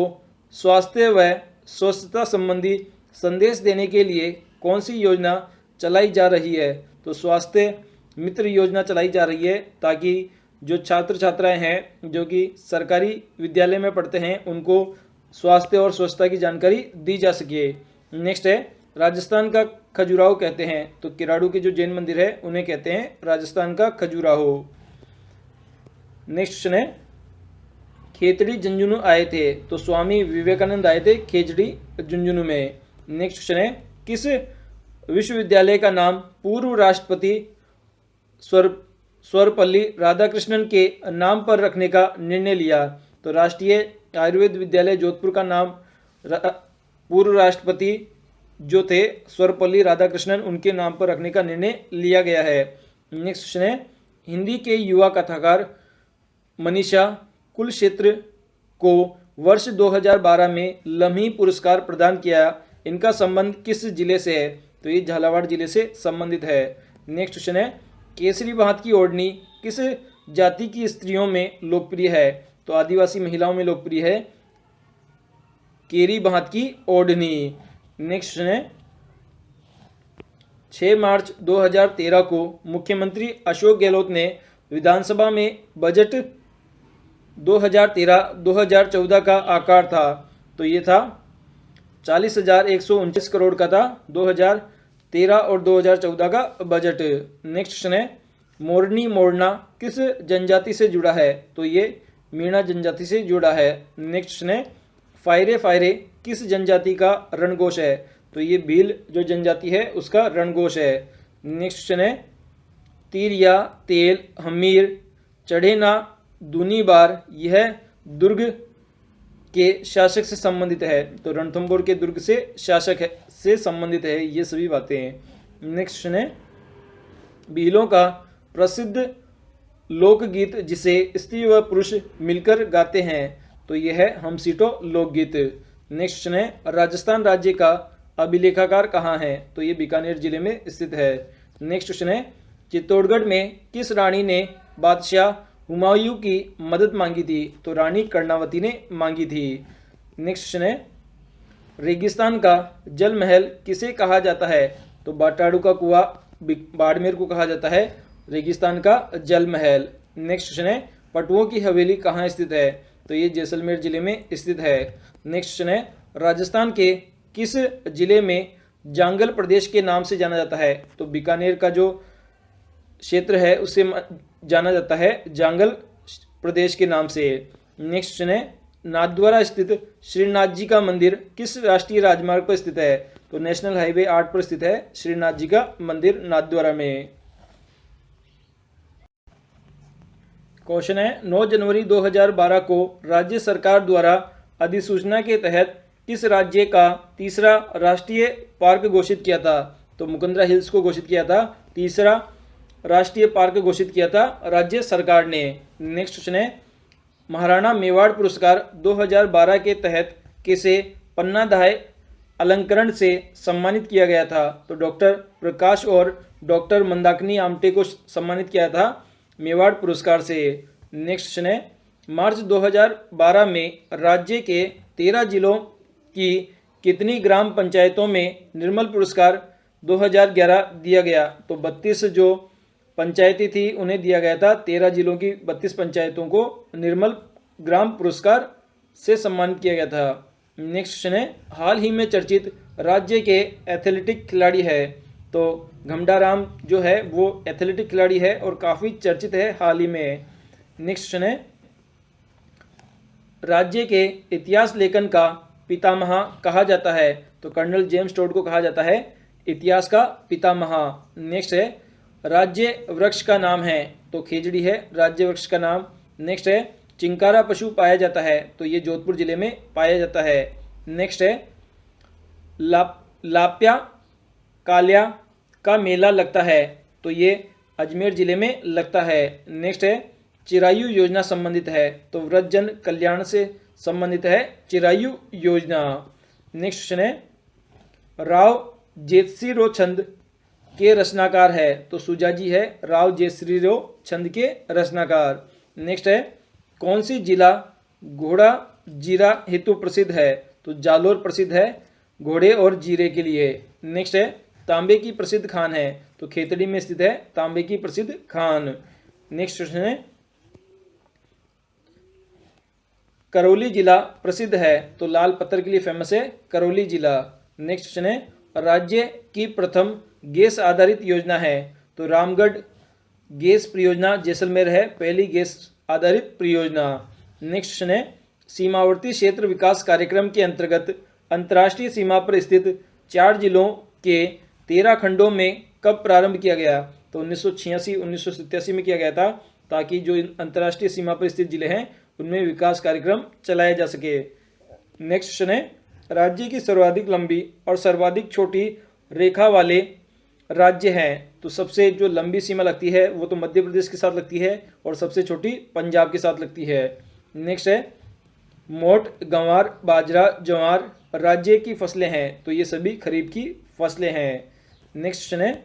स्वास्थ्य व स्वच्छता संबंधी संदेश देने के लिए कौन सी योजना चलाई जा रही है, तो स्वास्थ्य मित्र योजना चलाई जा रही है ताकि जो छात्र छात्राएं हैं जो कि सरकारी विद्यालय में पढ़ते हैं उनको स्वास्थ्य और स्वच्छता की जानकारी दी जा सके। नेक्स्ट है, राजस्थान का खजुराहो कहते हैं, तो किराड़ू के जो जैन मंदिर है उन्हें कहते हैं राजस्थान का खजुराहो। नेक्स्ट क्वेश्चन है, खेतड़ी झुंझुनू आए थे, तो स्वामी विवेकानंद आए थे खेजड़ी झुंझुनू में। नेक्स्ट क्वेश्चन है, किस विश्वविद्यालय का नाम पूर्व राष्ट्रपति सर्वपल्ली राधाकृष्णन के नाम पर रखने का निर्णय लिया, तो राष्ट्रीय आयुर्वेद विद्यालय जोधपुर का नाम पूर्व राष्ट्रपति जो थे सर्वपल्ली राधाकृष्णन उनके नाम पर रखने का निर्णय लिया गया है। नेक्स्ट क्वेश्चन है, हिंदी के युवा कथाकार मनीषा कुलक्षेत्र को वर्ष 2012 में लम्ही पुरस्कार प्रदान किया, इनका संबंध किस जिले से है, तो ये झालावाड़ जिले से संबंधित है। नेक्स्ट क्वेश्चन है, केसरी बात की ओढ़नी किस जाति की स्त्रियों में लोकप्रिय है, तो आदिवासी महिलाओं में लोकप्रिय है केरी बात की ओढ़नी। नेक्स्ट क्वेश्चन है, 6 मार्च 2013 को मुख्यमंत्री अशोक गहलोत ने विधानसभा में बजट 2013-2014 का आकार था, तो ये था 40,129 करोड़ का था 2013 और 2014 का बजट। नेक्स्ट क्वेश्चन है मोरनी मोरना किस जनजाति से जुड़ा है? तो ये मीणा जनजाति से जुड़ा है। नेक्स्ट क्वेश्चन है फायरे फायरे किस जनजाति का रणघोष है? तो ये भील जो जनजाति है उसका रणघोष है। नेक्स्ट क्वेश्चन है तीर या तेल हमीर चढ़े ना दूनी बार यह दुर्ग के शासक से संबंधित है? तो रणथंभौर के दुर्ग से शासक है से संबंधित है ये सभी बातें हैं। नेक्स्ट क्वेश्चन है भीलों का प्रसिद्ध लोकगीत जिसे स्त्री व पुरुष मिलकर गाते हैं? तो यह है हम सीटों लोकगीत। नेक्स्ट क्वेश्चन है राजस्थान राज्य का अभिलेखागार कहाँ है? तो ये बीकानेर जिले में स्थित है। नेक्स्ट क्वेश्चन है चित्तौड़गढ़ में किस रानी ने बादशाह हुमायूं की मदद मांगी थी? तो रानी कर्णावती ने मांगी थी। नेक्स्ट क्वेश्चन है रेगिस्तान का जल महल किसे कहा जाता है? तो बाटाड़ू का कुआं बाड़मेर को कहा जाता है रेगिस्तान का जल महल। नेक्स्ट क्वेश्चन है पटुओं की हवेली कहाँ स्थित है? तो ये जैसलमेर जिले में स्थित है। नेक्स्ट क्वेश्चन है राजस्थान के किस जिले में जांगल प्रदेश के नाम से जाना जाता है? तो बीकानेर का जो क्षेत्र है उसे जाना जाता है जांगल प्रदेश के नाम से। नेक्स्ट क्वेश्चन है नाथद्वारा स्थित श्रीनाथ जी का मंदिर किस राष्ट्रीय राजमार्ग पर स्थित है? तो नेशनल हाईवे 8 पर स्थित है श्रीनाथ जी का मंदिर नाथद्वारा में। क्वेश्चन है 9 जनवरी 2012 को राज्य सरकार द्वारा अधिसूचना के तहत किस राज्य का तीसरा राष्ट्रीय पार्क घोषित किया था? तो मुकुंदरा हिल्स को घोषित किया था तीसरा राष्ट्रीय पार्क घोषित किया था राज्य सरकार ने। नेक्स्ट क्वेश्चन है महाराणा मेवाड़ पुरस्कार 2012 के तहत किसे पन्नाधाय अलंकरण से सम्मानित किया गया था? तो डॉक्टर प्रकाश और डॉक्टर मंदाकिनी आमटे को सम्मानित किया था मेवाड़ पुरस्कार से। नेक्स्ट क्वेश्चन है मार्च 2012 में राज्य के 13 जिलों की कितनी ग्राम पंचायतों में निर्मल पुरस्कार 2011 दिया गया? तो 32 जो पंचायती थी उन्हें दिया गया था 13 जिलों की 32 पंचायतों को निर्मल ग्राम पुरस्कार से सम्मानित किया गया था। नेक्स्ट क्वेश्चन है हाल ही में चर्चित राज्य के एथलेटिक खिलाड़ी है? तो घमडाराम जो है वो एथलेटिक खिलाड़ी है और काफ़ी चर्चित है हाल ही में। नेक्स्ट क्वेश्चन है राज्य के इतिहास लेखन का पितामह कहा जाता है? तो कर्नल जेम्स टोड को कहा जाता है इतिहास का पितामह। नेक्स्ट है राज्य वृक्ष का नाम है? तो खेजड़ी है राज्य वृक्ष का नाम। नेक्स्ट है चिंकारा पशु पाया जाता है? तो ये जोधपुर जिले में पाया जाता है। नेक्स्ट है लाप्या काल्या का मेला लगता है? तो ये अजमेर जिले में लगता है। नेक्स्ट है चिरायु योजना संबंधित है? तो वृद्धजन कल्याण से संबंधित है चिरायु योजना। नेक्स्ट क्वेश्चन है राव जेतसिरो छंद के रचनाकार है? तो सुजाजी है राव जेतसिरो छंद के रचनाकार। नेक्स्ट है कौन सी जिला घोड़ा जीरा हेतु प्रसिद्ध है? तो जालोर प्रसिद्ध है घोड़े और जीरे के लिए। नेक्स्ट है तांबे की प्रसिद्ध खान है? तो खेतड़ी में स्थित है तांबे की प्रसिद्ध खान। नेक्स्ट क्वेश्चन है करौली जिला प्रसिद्ध है? तो लाल पत्थर के लिए फेमस है करौली जिला। नेक्स्ट क्वेश्चन है राज्य की प्रथम गैस आधारित योजना है? तो रामगढ़ गैस परियोजना जैसलमेर है पहली गैस आधारित परियोजना। नेक्स्ट क्वेश्चन है सीमावर्ती क्षेत्र विकास कार्यक्रम के अंतर्गत अंतर्राष्ट्रीय सीमा पर स्थित 4 जिलों के 13 खंडों में कब प्रारंभ किया गया? तो 1986-1987 में किया गया था ताकि जो अंतर्राष्ट्रीय सीमा पर स्थित जिले हैं उनमें विकास कार्यक्रम चलाया जा सके। नेक्स्ट क्वेश्चन है राज्य की सर्वाधिक लंबी और सर्वाधिक छोटी रेखा वाले राज्य हैं? तो सबसे जो लंबी सीमा लगती है वो तो मध्य प्रदेश के साथ लगती है और सबसे छोटी पंजाब के साथ लगती है। नेक्स्ट है मोट गंवार बाजरा ज्वार राज्य की फसलें हैं? तो ये सभी खरीफ की फसलें हैं। नेक्स्ट क्वेश्चन है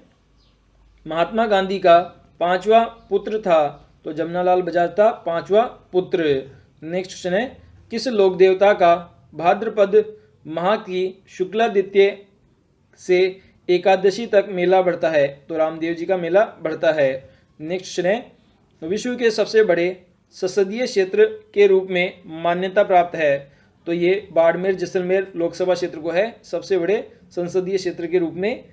महात्मा गांधी का 5वां पुत्र था? तो जमनालाल बजाज था 5वां पुत्र। नेक्स्ट क्वेश्चन है किस लोक देवता का भाद्रपद माह की शुक्ला द्वितीय से एकादशी तक मेला बढ़ता है? तो रामदेव जी का मेला बढ़ता है। नेक्स्ट क्वेश्चन है विश्व के सबसे बड़े संसदीय क्षेत्र के रूप में मान्यता प्राप्त है? तो ये बाड़मेर जैसलमेर लोकसभा क्षेत्र को है सबसे बड़े संसदीय क्षेत्र के रूप में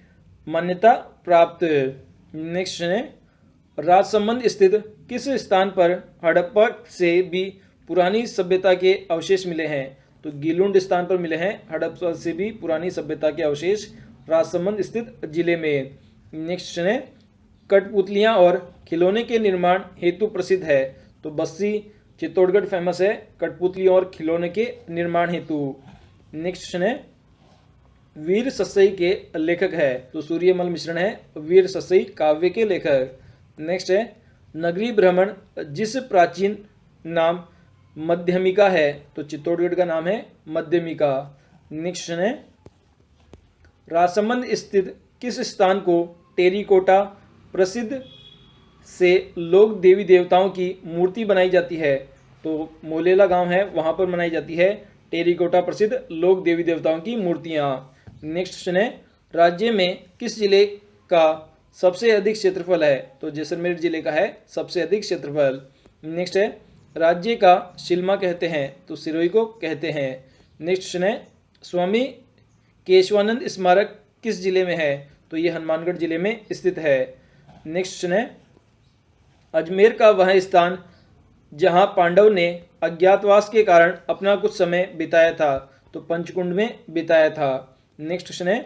मान्यता प्राप्त। नेक्स्ट क्वेश्चन है, राजसमंद स्थित किस स्थान पर हड़प्पा से भी पुरानी सभ्यता के अवशेष मिले हैं? तो गीलुंड स्थान पर मिले हैं हड़प्पा से भी पुरानी सभ्यता के अवशेष राजसमंद स्थित जिले में। नेक्स्ट क्वेश्चन है, कठपुतलियां और खिलौने के निर्माण हेतु प्रसिद्ध है? तो बस्सी चित्तौड़गढ़ फेमस है कठपुतलियों और खिलौने के निर्माण हेतु। नेक्स्ट क्वेश्चन है, वीर सस्सई के लेखक है? तो सूर्यमल मिश्रण है वीर सस्सई काव्य के लेखक। नेक्स्ट है, नगरी भ्रमण जिस प्राचीन नाम मध्यमिका है? तो चित्तौड़गढ़ का नाम है मध्यमिका। नेक्स्ट क्वेश्चन है, राजसमंद स्थित किस स्थान को टेरिकोटा प्रसिद्ध से लोक देवी देवताओं की मूर्ति बनाई जाती है? तो मोलेला गांव है वहां पर बनाई जाती है टेरिकोटा प्रसिद्ध लोक देवी देवताओं की मूर्तियां। नेक्स्ट क्वेश्चन है, राज्य में किस जिले का सबसे अधिक क्षेत्रफल है? तो जैसलमेर जिले का है सबसे अधिक क्षेत्रफल। नेक्स्ट है, राज्य का शिल्मा कहते हैं? तो सिरोही को कहते हैं। नेक्स्ट क्वेश्चन है, स्वामी केशवानंद स्मारक किस जिले में है? तो ये हनुमानगढ़ जिले में स्थित है। नेक्स्ट क्वेश्चन है, अजमेर का वह स्थान जहां पांडव ने अज्ञातवास के कारण अपना कुछ समय बिताया था? तो पंचकुंड में बिताया था। नेक्स्ट क्वेश्चन है,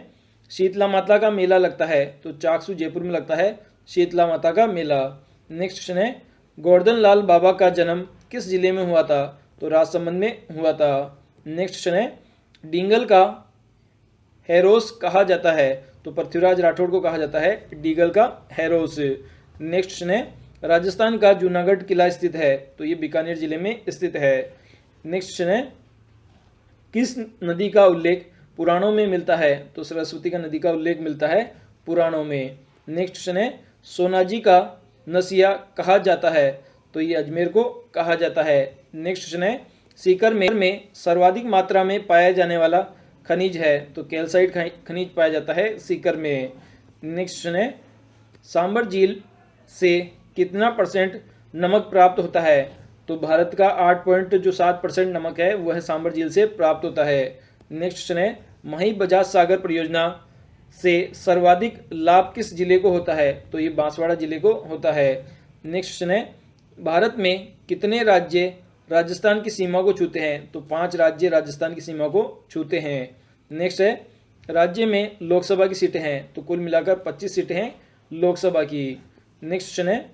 शीतला माता का मेला लगता है? तो चाकसू जयपुर में लगता है शीतला माता का मेला। नेक्स्ट क्वेश्चन है, गोवर्धन लाल बाबा का जन्म किस जिले में हुआ था? तो राजसमंद में हुआ था। नेक्स्ट क्वेश्चन है, डींगल का हैरोस कहा जाता है? तो पृथ्वीराज राठौड़ को कहा जाता है डींगल का हैरोस। नेक्स्ट क्वेश्चन है, राजस्थान का जूनागढ़ किला स्थित है? तो ये बीकानेर जिले में स्थित है। नेक्स्ट क्वेश्चन है, किस नदी का उल्लेख पुराणों में मिलता है? तो सरस्वती का नदी का उल्लेख मिलता है पुराणों में। नेक्स्ट क्वेश्चन है, सोनाजी का नसिया कहा जाता है? तो ये अजमेर को कहा जाता है। नेक्स्ट क्वेश्चन है, सीकर में सर्वाधिक मात्रा में पाया जाने वाला खनिज है? तो कैल्साइट खनिज पाया जाता है सीकर में। नेक्स्ट क्वेश्चन है, सांबर झील से कितना % नमक प्राप्त होता है? तो भारत का 8.7% नमक है वह सांबर झील से प्राप्त होता है। नेक्स्ट क्वेश्चन है, मही बजाज सागर परियोजना से सर्वाधिक लाभ किस जिले को होता है? तो ये बांसवाड़ा जिले को होता है। नेक्स्ट क्वेश्चन है, भारत में कितने राज्य राजस्थान की सीमा को छूते हैं? तो 5 राज्य राजस्थान की सीमा को छूते हैं। नेक्स्ट है, राज्य में लोकसभा की सीटें हैं? तो कुल मिलाकर 25 सीटें हैं लोकसभा की। नेक्स्ट क्वेश्चन है,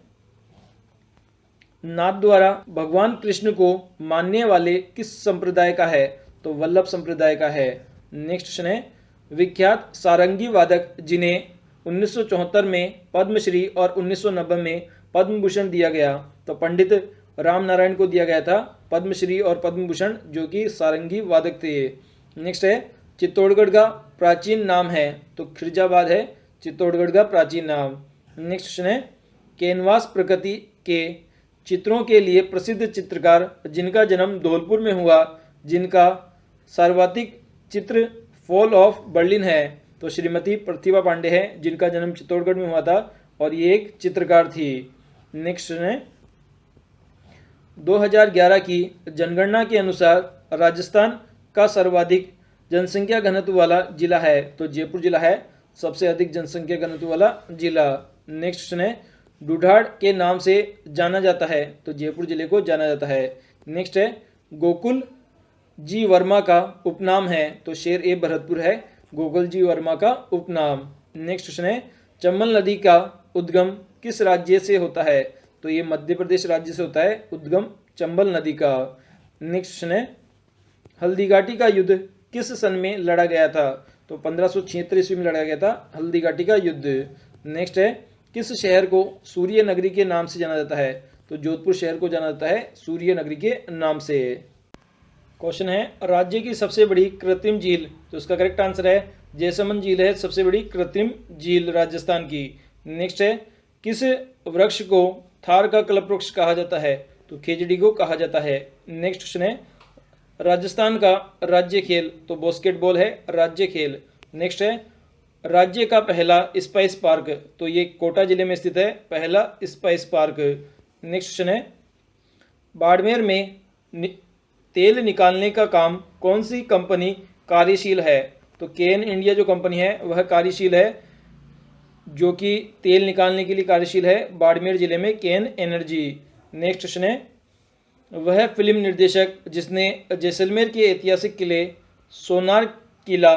नाथ द्वारा भगवान कृष्ण को मानने वाले किस संप्रदाय का है? तो वल्लभ संप्रदाय का है। नेक्स्ट क्वेश्चन है, विख्यात सारंगी वादक जिन्हें 1974 में पद्मश्री और 1990 में पद्म भूषण दिया गया? तो पंडित राम नारायण को दिया गया था पद्मश्री और पद्म भूषण जो कि सारंगी वादक थे। नेक्स्ट है, चित्तौड़गढ़ का प्राचीन नाम है? तो खिरजाबाद है चित्तौड़गढ़ का प्राचीन नाम। नेक्स्ट क्वेश्चन है, कैनवास प्रकृति के चित्रों के लिए प्रसिद्ध चित्रकार जिनका जन्म धौलपुर में हुआ, जिनका सर्वाधिक चित्र फॉल ऑफ बर्लिन है? तो श्रीमती प्रतिभा पांडे है जिनका जन्म चित्तौड़गढ़ में हुआ था और ये एक चित्रकार थी। नेक्स्ट है, 2011 की जनगणना के अनुसार राजस्थान का सर्वाधिक जनसंख्या घनत्व वाला जिला है? तो जयपुर जिला है सबसे अधिक जनसंख्या घनत्व वाला जिला। नेक्स्ट है, ढूढ़ाड़ के नाम से जाना जाता है? तो जयपुर जिले को जाना जाता है। नेक्स्ट है, गोकुल जी वर्मा का उपनाम है? तो शेर ए भरतपुर है गोकुल जी वर्मा का उपनाम। नेक्स्ट क्वेश्चन है, चंबल नदी का उद्गम किस राज्य से होता है? तो ये मध्य प्रदेश राज्य से होता है उद्गम चंबल नदी का। नेक्स्ट क्वेश्चन है, हल्दीघाटी का युद्ध किस सन में लड़ा गया था? तो 1576 ईस्वी में लड़ा गया था हल्दीघाटी का युद्ध। नेक्स्ट है, किस शहर को सूर्य नगरी के नाम से जाना जाता है? तो जोधपुर शहर को जाना जाता है सूर्य नगरी के नाम से। क्वेश्चन है, राज्य की सबसे बड़ी कृत्रिम झील? तो इसका करेक्ट आंसर है जैसलमेर झील है सबसे बड़ी कृत्रिम झील राजस्थान की। नेक्स्ट है, किस वृक्ष को थार का कल्प वृक्ष कहा जाता है? तो खेजड़ी को कहा जाता है। नेक्स्ट क्वेश्चन है, राजस्थान का राज्य खेल? तो बास्केटबॉल है राज्य खेल। नेक्स्ट है, राज्य का पहला स्पाइस पार्क? तो ये कोटा जिले में स्थित है पहला स्पाइस पार्क। नेक्स्ट क्वेश्चन है, बाड़मेर में तेल निकालने का काम कौन सी कंपनी कार्यशील है? तो केन इंडिया जो कंपनी है वह कार्यशील है, जो कि तेल निकालने के लिए कार्यशील है बाड़मेर जिले में केन एनर्जी। नेक्स्ट क्वेश्चन है, वह फिल्म निर्देशक जिसने जैसलमेर के ऐतिहासिक किले सोनार किला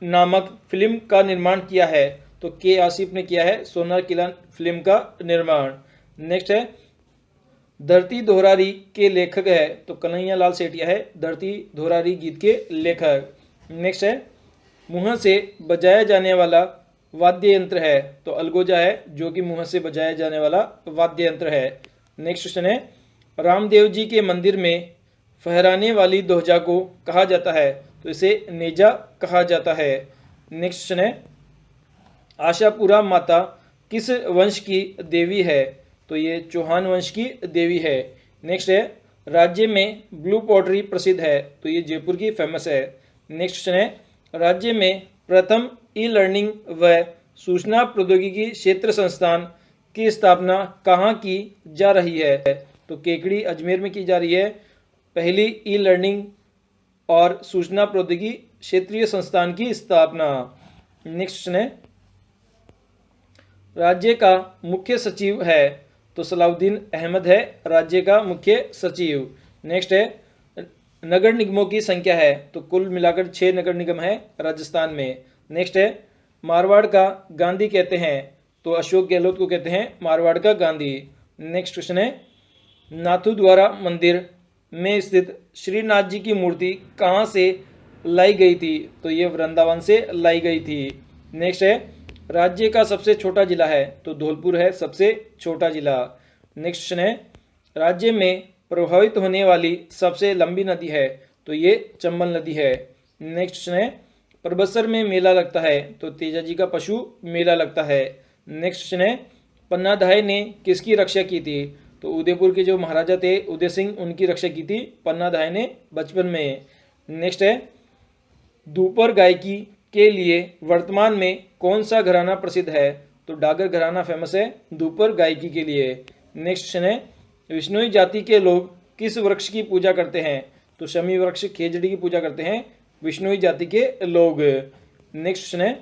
नामक फिल्म का निर्माण किया है? तो के आसिफ ने किया है सोनार किला फिल्म का निर्माण। नेक्स्ट है, धरती धोरारी के लेखक है? तो कन्हैया लाल सेठिया है धरती धोरारी गीत के लेखक। नेक्स्ट है, मुंह से बजाया जाने वाला वाद्य यंत्र है? तो अलगोजा है, जो कि मुंह से बजाया जाने वाला वाद्य यंत्र है। नेक्स्ट क्वेश्चन है, रामदेव जी के मंदिर में फहराने वाली ध्वजा को कहा जाता है? तो इसे नेजा कहा जाता है। नेक्स्ट क्वेश्चन है, आशापुरा माता किस वंश की देवी है? तो ये चौहान वंश की देवी है। नेक्स्ट है, राज्य में ब्लू पॉटरी प्रसिद्ध है? तो ये जयपुर की फेमस है। नेक्स्ट क्वेश्चन है, राज्य में प्रथम ई लर्निंग व सूचना प्रौद्योगिकी क्षेत्र संस्थान की स्थापना कहाँ की जा रही है? तो केकड़ी अजमेर में की जा रही है पहली ई लर्निंग और सूचना प्रौद्योगिकी क्षेत्रीय संस्थान की स्थापना। नेक्स्ट क्वेश्चन है, राज्य का मुख्य सचिव है? तो सलाउद्दीन अहमद है राज्य का मुख्य सचिव। नेक्स्ट है, नगर निगमों की संख्या है? तो कुल मिलाकर 6 नगर निगम है राजस्थान में। नेक्स्ट है, मारवाड़ का गांधी कहते हैं? तो अशोक गहलोत को कहते हैं मारवाड़ का गांधी। नेक्स्ट क्वेश्चन है, नाथुद्वारा मंदिर में स्थित श्रीनाथ जी की मूर्ति कहाँ से लाई गई थी? तो ये वृंदावन से लाई गई थी। नेक्स्ट है, राज्य का सबसे छोटा जिला है? तो धौलपुर है सबसे छोटा जिला। नेक्स्ट क्वेश्चन है, राज्य में प्रभावित होने वाली सबसे लंबी नदी है? तो ये चंबल नदी है। नेक्स्ट क्वेश्चन है, परबसर में मेला लगता है? तो तेजाजी का पशु मेला लगता है। नेक्स्ट क्वेश्चन है, पन्नाधाय ने किसकी रक्षा की थी? तो उदयपुर के जो महाराजा थे उदय सिंह, उनकी रक्षा की थी पन्नाधाय ने बचपन में। नेक्स्ट है, धूपर गायकी के लिए वर्तमान में कौन सा घराना प्रसिद्ध है? तो डागर घराना फेमस है धूपर गायकी के लिए। नेक्स्ट क्वेश्चन है, विष्णुई जाति के लोग किस वृक्ष की पूजा करते हैं? तो शमी वृक्ष खेजड़ी की पूजा करते हैं विष्णुई जाति के लोग। नेक्स्ट क्वेश्चन है,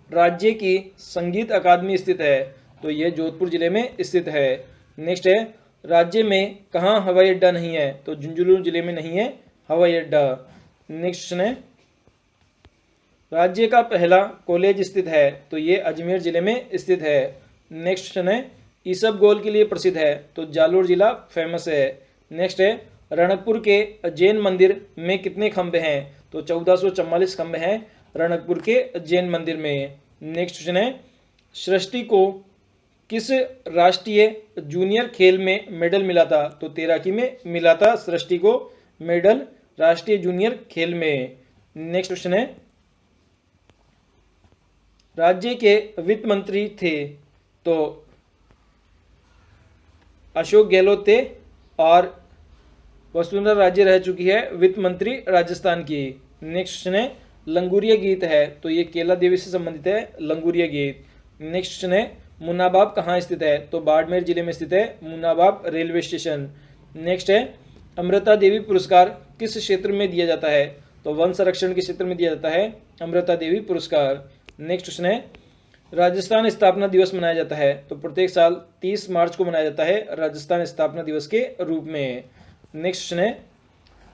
राज्य की संगीत अकादमी स्थित है? तो यह जोधपुर जिले में स्थित है। नेक्स्ट है, राज्य में कहाँ हवाई अड्डा नहीं है? तो झुंझुनू जिले में नहीं है हवाई अड्डा। नेक्स्ट क्वेश्चन है, राज्य का पहला कॉलेज स्थित है? तो ये अजमेर जिले में स्थित है। नेक्स्ट क्वेश्चन है, ईसबगोल के लिए प्रसिद्ध है? तो जालोर जिला फेमस है। नेक्स्ट है, रणकपुर के जैन मंदिर में कितने खंभे हैं? तो 1444 खंभे हैं रणकपुर के जैन मंदिर में। नेक्स्ट क्वेश्चन है, सृष्टि को किस राष्ट्रीय जूनियर खेल में मेडल मिला था? तो तैराकी में मिला था सृष्टि को मेडल राष्ट्रीय जूनियर खेल में। नेक्स्ट क्वेश्चन है, राज्य के वित्त मंत्री थे? तो अशोक गहलोत थे और वसुंधरा राजे रह चुकी है वित्त मंत्री राजस्थान की। नेक्स्ट क्वेश्चन है, लंगूरिया गीत है? तो ये केला देवी से संबंधित है लंगूरिया गीत। नेक्स्ट क्वेश्चन है, मुनाबाब कहाँ स्थित है? तो बाड़मेर जिले में स्थित है मुनाबाब रेलवे स्टेशन। नेक्स्ट है, अमृता देवी पुरस्कार किस क्षेत्र में दिया जाता है? तो वन संरक्षण के क्षेत्र में दिया जाता है अमृता देवी पुरस्कार। नेक्स्ट क्वेश्चन है, राजस्थान स्थापना दिवस मनाया जाता है? तो प्रत्येक साल 30 मार्च को मनाया जाता है राजस्थान स्थापना दिवस के रूप में। नेक्स्ट क्वेश्चन है,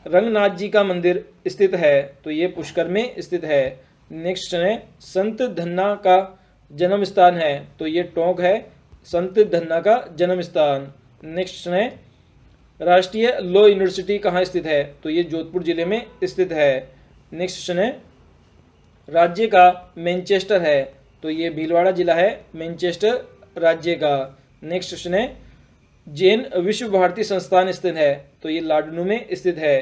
रंगनाथ जी का मंदिर स्थित है? तो ये पुष्कर में स्थित है। नेक्स्ट क्वेश्चन है, संत धन्ना का जन्म स्थान है? तो ये टोंक है संत धन्ना का जन्म स्थान। नेक्स्ट क्वेश्चन है, राष्ट्रीय लॉ यूनिवर्सिटी कहाँ स्थित है? तो ये जोधपुर जिले में स्थित है। नेक्स्ट क्वेश्चन है, राज्य का मैनचेस्टर है? तो ये भीलवाड़ा जिला है मैनचेस्टर राज्य का। नेक्स्ट क्वेश्चन है, जैन विश्व भारती संस्थान स्थित है? तो ये लाडनू में स्थित है।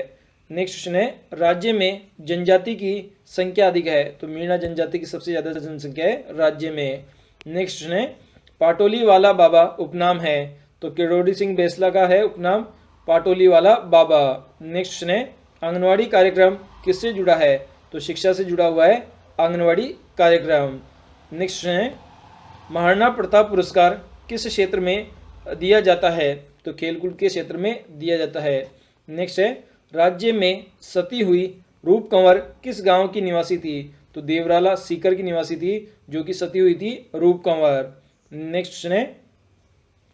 नेक्स्ट क्वेश्चन है, राज्य में जनजाति की संख्या अधिक है? तो मीणा जनजाति की सबसे ज्यादा जनसंख्या है राज्य में। नेक्स्ट क्वेश्चन है, पाटोली वाला बाबा उपनाम है? तो किरोड़ी सिंह बेसला का है उपनाम पाटोली वाला बाबा। नेक्स्ट क्वेश्चन है, आंगनवाड़ी कार्यक्रम किससे जुड़ा है? तो शिक्षा से जुड़ा हुआ है आंगनवाड़ी कार्यक्रम। नेक्स्ट क्वेश्चन है, महाराणा प्रताप पुरस्कार किस क्षेत्र में दिया जाता है? तो खेलकूद के क्षेत्र में दिया जाता है। नेक्स्ट है, राज्य में सती हुई रूप कंवर किस गांव की निवासी थी? तो देवराला सीकर की निवासी थी जो कि सती हुई थी रूप कंवर। नेक्स्ट है,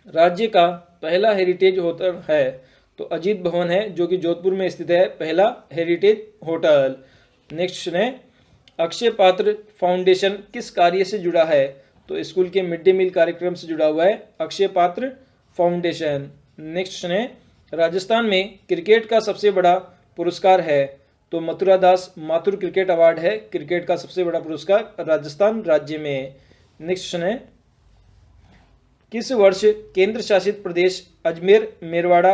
राज्य का पहला हेरिटेज होटल है? तो अजीत भवन है जो कि जोधपुर में स्थित है पहला हेरिटेज होटल। नेक्स्ट है, अक्षय पात्र फाउंडेशन किस कार्य से जुड़ा है? तो स्कूल के मिड डे मील कार्यक्रम से जुड़ा हुआ है अक्षय पात्र फाउंडेशन। नेक्स्ट है, राजस्थान में क्रिकेट का सबसे बड़ा पुरस्कार है? तो मथुरा दास माथुर क्रिकेट अवार्ड है क्रिकेट का सबसे बड़ा पुरस्कार राजस्थान राज्य में। नेक्स्ट है, किस वर्ष केंद्र शासित प्रदेश अजमेर मेरवाड़ा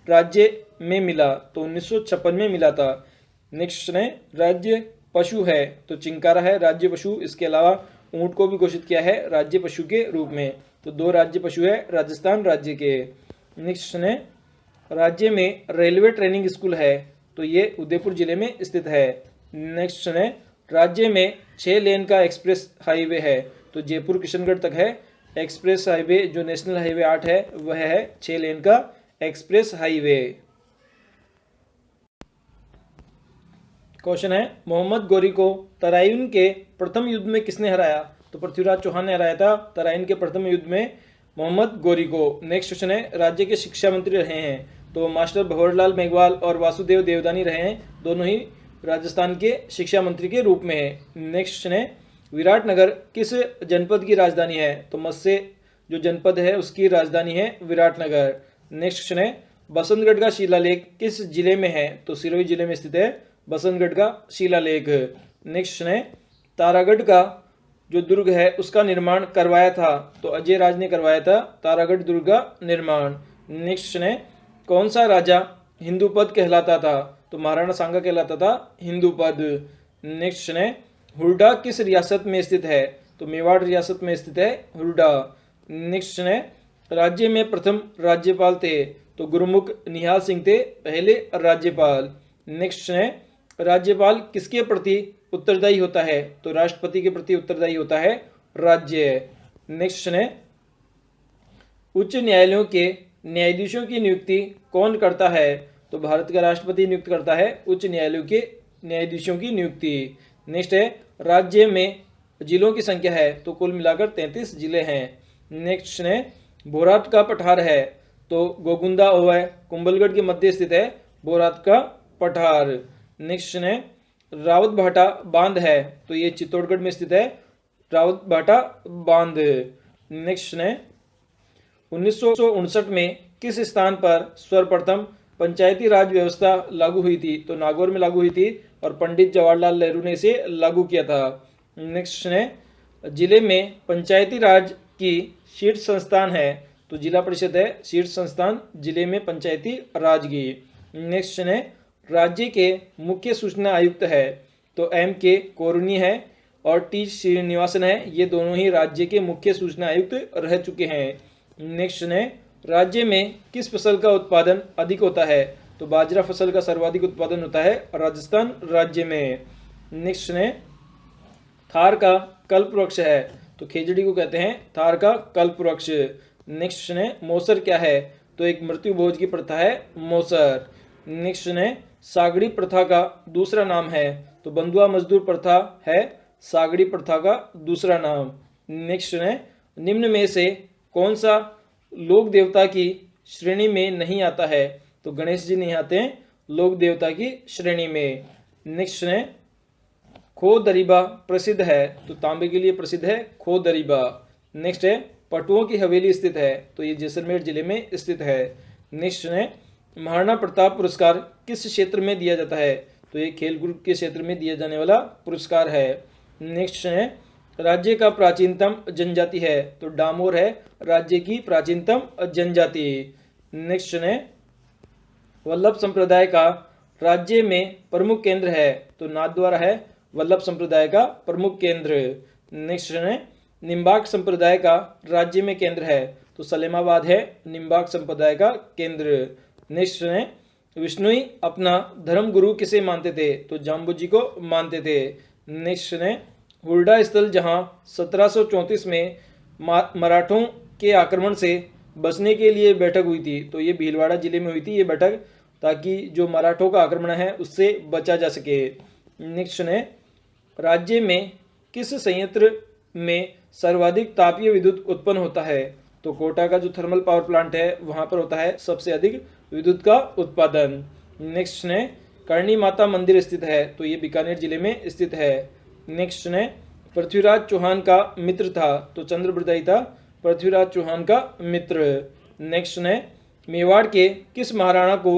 राज्य में मिला? तो 1956 में मिला था। नेक्स्ट है, राज्य पशु है? तो चिंकारा है राज्य पशु। इसके अलावा ऊंट को भी घोषित किया है राज्य पशु के रूप में। तो 2 राज्य पशु है राजस्थान राज्य के। नेक्स्ट है, राज्य में रेलवे ट्रेनिंग स्कूल है? तो ये उदयपुर जिले में स्थित है। नेक्स्ट है, राज्य में 6 लेन का एक्सप्रेस हाईवे है? तो जयपुर किशनगढ़ तक है एक्सप्रेस हाईवे। जो नेशनल हाईवे 8 है वह है 6 लेन का एक्सप्रेस हाईवे। क्वेश्चन है, मोहम्मद गौरी को तराइन के प्रथम युद्ध में किसने हराया? तो पृथ्वीराज चौहान ने हराया था तराइन के प्रथम युद्ध में मोहम्मद गौरी को। नेक्स्ट क्वेश्चन है, राज्य के शिक्षा मंत्री रहे हैं? तो मास्टर भंवरलाल मेघवाल और वासुदेव देवदानी रहे हैं, दोनों ही राजस्थान के शिक्षा मंत्री के रूप में है। नेक्स्ट क्वेश्चन है, विराटनगर किस जनपद की राजधानी है? तो मत्स्य जो जनपद है उसकी राजधानी है विराटनगर। नेक्स्ट क्वेश्चन है, बसंतगढ़ का शिलालेख किस जिले में है? तो सिरोही जिले में स्थित है बसंतगढ़ का शिलालेख। नेक्स्ट क्वेश्चन है, तारागढ़ का जो दुर्ग है उसका निर्माण करवाया था? तो अजय राज ने करवाया था तारागढ़ दुर्ग का निर्माण। नेक्स्ट क्वेश्चन है, कौन सा राजा हिंदूपद कहलाता था? तो महाराणा सांगा कहलाता था हिंदूपद। नेक्स्ट क्वेश्चन है, हुरडा किस रियासत में स्थित है? तो मेवाड़ रियासत में स्थित है हुरडा। नेक्स्ट क्वेश्चन है, राज्य में प्रथम राज्यपाल थे? तो गुरुमुख निहाल सिंह थे पहले राज्यपाल। नेक्स्ट क्वेश्चन है, राज्यपाल किसके प्रति उत्तरदायी होता है? तो राष्ट्रपति के प्रति उत्तरदायी होता है राज्य। नेक्स्ट क्वेश्चन है, उच्च न्यायालयों के न्यायाधीशों की नियुक्ति कौन करता है? तो भारत का राष्ट्रपति नियुक्त करता है उच्च न्यायालयों के न्यायाधीशों की नियुक्ति। नेक्स्ट है, राज्य में जिलों की संख्या है? तो कुल मिलाकर 33 जिले हैं। नेक्स्ट है, बोरात का पठार है? तो गोगुंदा है कुंभलगढ़ के मध्य स्थित है बोरात का पठार। नेक्स्ट है, रावत भाटा बांध है? तो ये चित्तौड़गढ़ में स्थित है रावत भाटा बांध। नेक्स्ट है, 1959 में किस स्थान पर सर्वप्रथम पंचायती राज व्यवस्था लागू हुई थी? तो नागौर में लागू हुई थी और पंडित जवाहरलाल नेहरू ने इसे लागू किया था। नेक्स्ट है, जिले में पंचायती राज की शीर्ष संस्थान है? तो जिला परिषद है शीर्ष संस्थान जिले में पंचायती राज की। नेक्स्ट है, राज्य के मुख्य सूचना आयुक्त है? तो M.K. कोरुनी है और T. श्रीनिवासन है, ये दोनों ही राज्य के मुख्य सूचना आयुक्त रह चुके हैं। नेक्स्ट है, राज्य में किस फसल का उत्पादन अधिक होता है? तो बाजरा फसल का सर्वाधिक उत्पादन होता है राजस्थान राज्य में। नेक्स्ट है, थार का कल्प वृक्ष है? तो खेजड़ी को कहते हैं थार का कल्प वृक्ष। नेक्स्ट है, मौसर क्या है? तो एक मृत्यु भोज की प्रथा है मौसर। नेक्स्ट है, सागड़ी प्रथा का दूसरा नाम है? तो बंधुआ मजदूर प्रथा है सागड़ी प्रथा का दूसरा नाम। नेक्स्ट है, निम्न में से कौन सा लोक देवता की श्रेणी में नहीं आता है? तो गणेश जी नहीं आते हैं लोक देवता की श्रेणी में। नेक्स्ट है, खो दरीबा प्रसिद्ध है? तो तांबे के लिए प्रसिद्ध है खो दरीबा। नेक्स्ट है, पटुओं की हवेली स्थित है? तो ये जैसलमेर जिले में स्थित है। नेक्स्ट है, महाराणा प्रताप पुरस्कार किस क्षेत्र में दिया जाता है? तो ये खेलकूद के क्षेत्र में दिया जाने वाला पुरस्कार है। नेक्स्ट है, राज्य का प्राचीनतम जनजाति है? तो डामोर है राज्य की प्राचीनतम जनजाति। नेक्स्ट है, वल्लभ संप्रदाय का राज्य में प्रमुख केंद्र है? तो नाथद्वारा है वल्लभ संप्रदाय का प्रमुख केंद्र। नेक्स्ट है, निम्बाक संप्रदाय का राज्य में केंद्र है? तो सलेमाबाद है निम्बाक संप्रदाय का केंद्र। नेक्स्ट है, विष्णुई अपना धर्म गुरु किसे मानते थे? तो जाम्बू जी को मानते थे। नेक्स्ट है, हुरडा स्थल जहां 1734 में मराठों के आक्रमण से बचने के लिए बैठक हुई थी? तो ये भीलवाड़ा जिले में हुई थी ये बैठक ताकि जो मराठों का आक्रमण है उससे बचा जा सके। नेक्स्ट क्वेश्चन है, राज्य में किस संयंत्र में सर्वाधिक तापीय विद्युत उत्पन्न होता है? तो कोटा का जो थर्मल पावर प्लांट है वहां पर होता है सबसे अधिक विद्युत का उत्पादन। नेक्स्ट है, करणी माता मंदिर स्थित है? तो ये बीकानेर जिले में स्थित है। नेक्स्ट है, पृथ्वीराज चौहान का मित्र था? तो चंद्रप्रदायी था पृथ्वीराज चौहान का मित्र। नेक्स्ट है, मेवाड़ के किस महाराणा को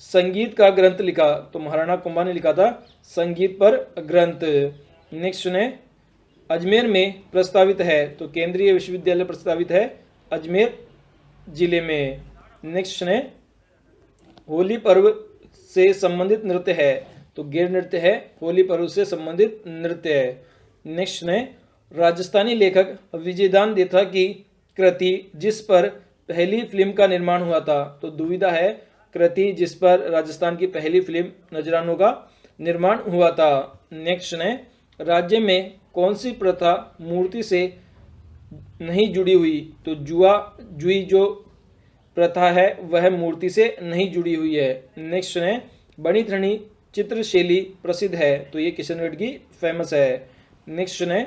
संगीत का ग्रंथ लिखा? तो महाराणा कुंभा ने लिखा था संगीत पर ग्रंथ। नेक्स्ट है, अजमेर में प्रस्तावित है? तो केंद्रीय विश्वविद्यालय प्रस्तावित है अजमेर जिले में। नेक्स्ट है, होली पर्व से संबंधित नृत्य है? तो गिर नृत्य है होली पर्व से संबंधित नृत्य है। नेक्स्ट है, राजस्थानी लेखक विजयदान देथा की कृति जिस पर पहली फिल्म का निर्माण हुआ था? तो दुविधा है कृति जिस पर राजस्थान की पहली फिल्म नजरानों का निर्माण हुआ था। नेक्स्ट है, राज्य में कौन सी प्रथा मूर्ति से नहीं जुड़ी हुई? तो जुई जो प्रथा है वह मूर्ति से नहीं जुड़ी हुई है। नेक्स्ट है, बनी थ्रणी चित्रशैली प्रसिद्ध है? तो ये किशनगढ़ की फेमस है। नेक्स्ट है,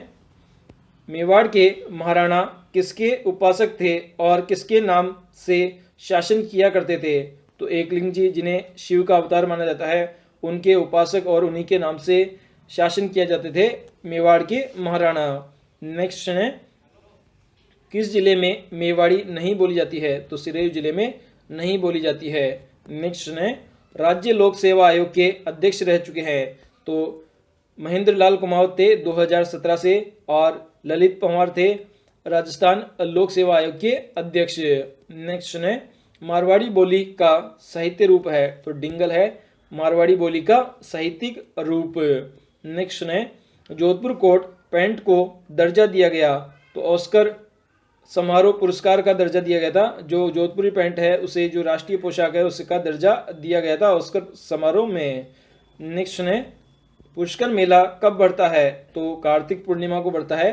मेवाड़ के महाराणा किसके उपासक थे और किसके नाम से शासन किया करते थे? तो एकलिंग जी जिन्हें शिव का अवतार माना जाता है उनके उपासक और उन्हीं के नाम से शासन किया जाते थे मेवाड़ के महाराणा। नेक्स्ट है, किस जिले में मेवाड़ी नहीं बोली जाती है? तो सिरोही जिले में नहीं बोली जाती है। नेक्स्ट है, राज्य लोक सेवा आयोग के अध्यक्ष रह चुके हैं? तो महेंद्र लाल कुमावत थे 2017 से और ललित पंवार थे राजस्थान लोक सेवा आयोग के अध्यक्ष। नेक्स्ट है, मारवाड़ी बोली का साहित्य रूप है? तो डिंगल है मारवाड़ी बोली का साहित्यिक रूप। नेक्स्ट है, जोधपुर कोट पैंट को दर्जा दिया गया? तो ऑस्कर समारोह पुरस्कार का दर्जा दिया गया था। जो जोधपुरी पैंट है उसे जो राष्ट्रीय पोशाक है उसका दर्जा दिया गया था ऑस्कर समारोह में। नेक्स्ट है, पुष्कर मेला कब बढ़ता है? तो कार्तिक पूर्णिमा को बढ़ता है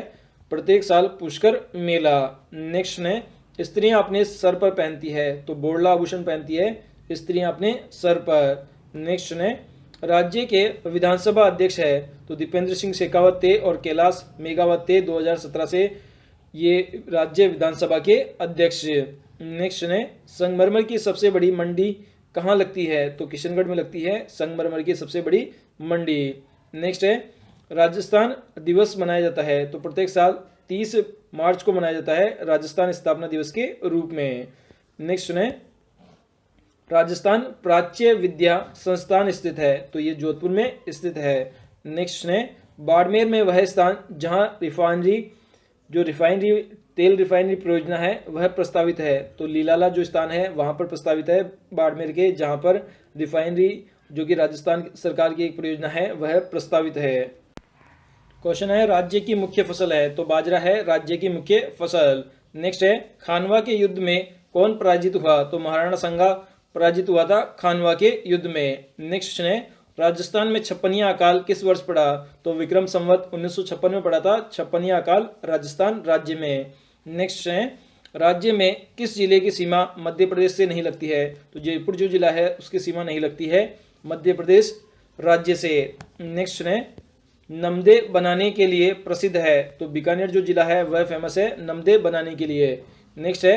प्रत्येक साल पुष्कर मेला। नेक्स्ट है, स्त्रियां अपने सर पर पहनती है? तो बोड़ला आभूषण पहनती है स्त्रियां अपने सर पर। नेक्स्ट है, राज्य के विधानसभा अध्यक्ष है? तो दीपेंद्र सिंह शेखावत थे और कैलाश मेघावत थे 2017 से ये राज्य विधानसभा के अध्यक्ष। नेक्स्ट है, संगमरमर की सबसे बड़ी मंडी कहाँ लगती है? तो किशनगढ़ में लगती है संगमरमर की सबसे बड़ी मंडी। नेक्स्ट है, राजस्थान दिवस मनाया जाता है? तो प्रत्येक साल 30 मार्च को मनाया जाता है राजस्थान स्थापना दिवस के रूप में। नेक्स्ट है, राजस्थान प्राच्य विद्या संस्थान स्थित है? तो ये जोधपुर में स्थित है। नेक्स्ट है, बाड़मेर में वह स्थान जहां रिफाइनरी तेल रिफाइनरी परियोजना है वह प्रस्तावित है? तो लीलाला जो स्थान है वहां पर प्रस्तावित है बाड़मेर के, जहां पर रिफाइनरी जो कि राजस्थान सरकार की एक परियोजना है वह प्रस्तावित है। क्वेश्चन है, राज्य की मुख्य फसल है? तो बाजरा है राज्य की मुख्य फसल। नेक्स्ट है, खानवा के युद्ध में कौन पराजित हुआ? तो महाराणा संगा पराजित हुआ था खानवा के युद्ध में। नेक्स्ट है, राजस्थान में छप्पनिया अकाल किस वर्ष पड़ा? तो विक्रम संवत 1956 में पड़ा था छप्पनिया अकाल राजस्थान राज्य में। नेक्स्ट है, राज्य में किस जिले की सीमा मध्य प्रदेश से नहीं लगती है? तो जयपुर जो जिला है उसकी सीमा नहीं लगती है मध्य प्रदेश राज्य से। नेक्स्ट है, नमदे बनाने के लिए प्रसिद्ध है? तो बीकानेर जो जिला है वह फेमस है नमदे बनाने के लिए। नेक्स्ट है,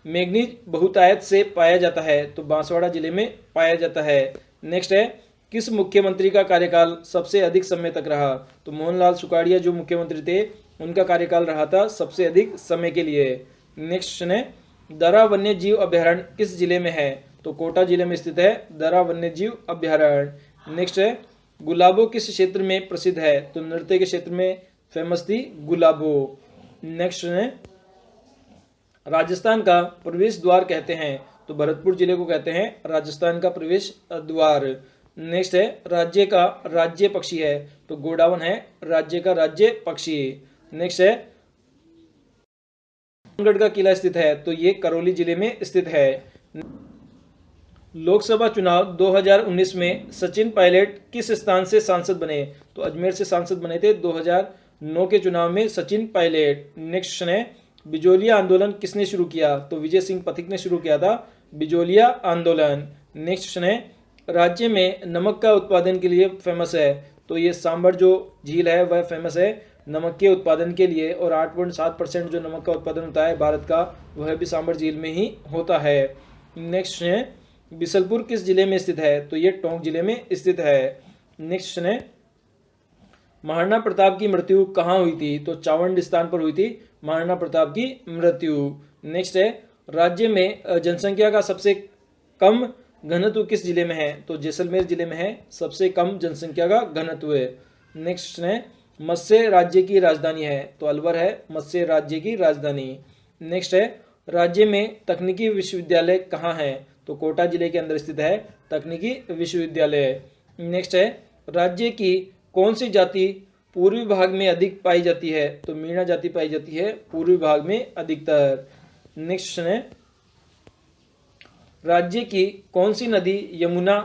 मैग्नीज बहुतायत से पाया जाता है? तो बांसवाड़ा जिले में पाया जाता है। नेक्स्ट है, किस मुख्यमंत्री का कार्यकाल सबसे अधिक समय तक रहा? तो मोहनलाल सुखाड़िया जो मुख्यमंत्री थे उनका कार्यकाल रहा था सबसे अधिक समय के लिए। नेक्स्ट है, दरा वन्य जीव अभ्यारण्य किस जिले में है? तो कोटा जिले में स्थित है दरा वन्य जीव अभ्यारण्य। नेक्स्ट है, गुलाबो किस क्षेत्र में प्रसिद्ध है? तो नृत्य के क्षेत्र में फेमस थी गुलाबो। नेक्स्ट है, राजस्थान का प्रवेश द्वार कहते हैं? तो भरतपुर जिले को कहते हैं राजस्थान का प्रवेश द्वार। नेक्स्ट है, राज्य का राज्य पक्षी है? तो गोडावन है राज्य का राज्य पक्षी। नेक्स्ट है, गढ़ का किला स्थित है? तो ये करौली जिले में स्थित है। लोकसभा चुनाव 2019 में सचिन पायलट किस स्थान से सांसद बने? तो अजमेर से सांसद बने थे 2009 के चुनाव में सचिन पायलट। नेक्स्ट है, बिजोलिया आंदोलन किसने शुरू किया? तो विजय सिंह पथिक ने शुरू किया था बिजोलिया आंदोलन। नेक्स्ट है, राज्य में नमक का उत्पादन के लिए फेमस है? तो ये सांबर जो झील है वह फेमस है नमक के उत्पादन के लिए, और 8.7% जो नमक का उत्पादन होता है भारत का वह भी सांबर झील में ही होता है। नेक्स्ट है बिसलपुर किस जिले में स्थित है? तो ये टोंक जिले में स्थित है। नेक्स्ट है महाराणा प्रताप की मृत्यु कहाँ हुई थी? तो चावंड स्थान पर हुई थी महाराणा प्रताप की मृत्यु। नेक्स्ट है राज्य में जनसंख्या का सबसे कम घनत्व किस जिले में है? तो जैसलमेर जिले में है सबसे कम जनसंख्या का घनत्व। नेक्स्ट है मत्स्य राज्य की राजधानी है? तो अलवर है मत्स्य राज्य की राजधानी। नेक्स्ट है राज्य में तकनीकी विश्वविद्यालय कहाँ है? तो कोटा जिले के अंदर स्थित है तकनीकी विश्वविद्यालय। नेक्स्ट है राज्य की कौन सी जाति पूर्वी भाग में अधिक पाई जाती है? तो मीणा जाति पाई जाती है पूर्वी भाग में अधिकतर। नेक्स्ट है राज्य की कौन सी नदी यमुना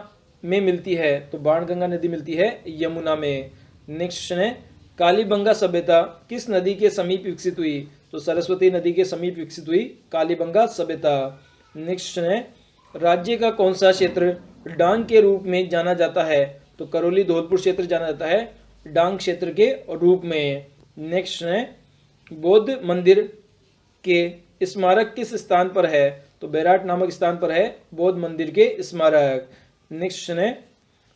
में मिलती है? तो बाणगंगा नदी मिलती है यमुना में। नेक्स्ट है कालीबंगा सभ्यता किस नदी के समीप विकसित हुई? तो सरस्वती नदी के समीप विकसित हुई कालीबंगा सभ्यता। नेक्स्ट है राज्य का कौन सा क्षेत्र डांग के रूप में जाना जाता है? तो करौली धौलपुर क्षेत्र जाना जाता है डांग क्षेत्र के रूप में। नेक्स्ट है बौद्ध मंदिर के स्मारक किस स्थान पर है? तो बैराट नामक स्थान पर है बौद्ध मंदिर के स्मारक। नेक्स्ट है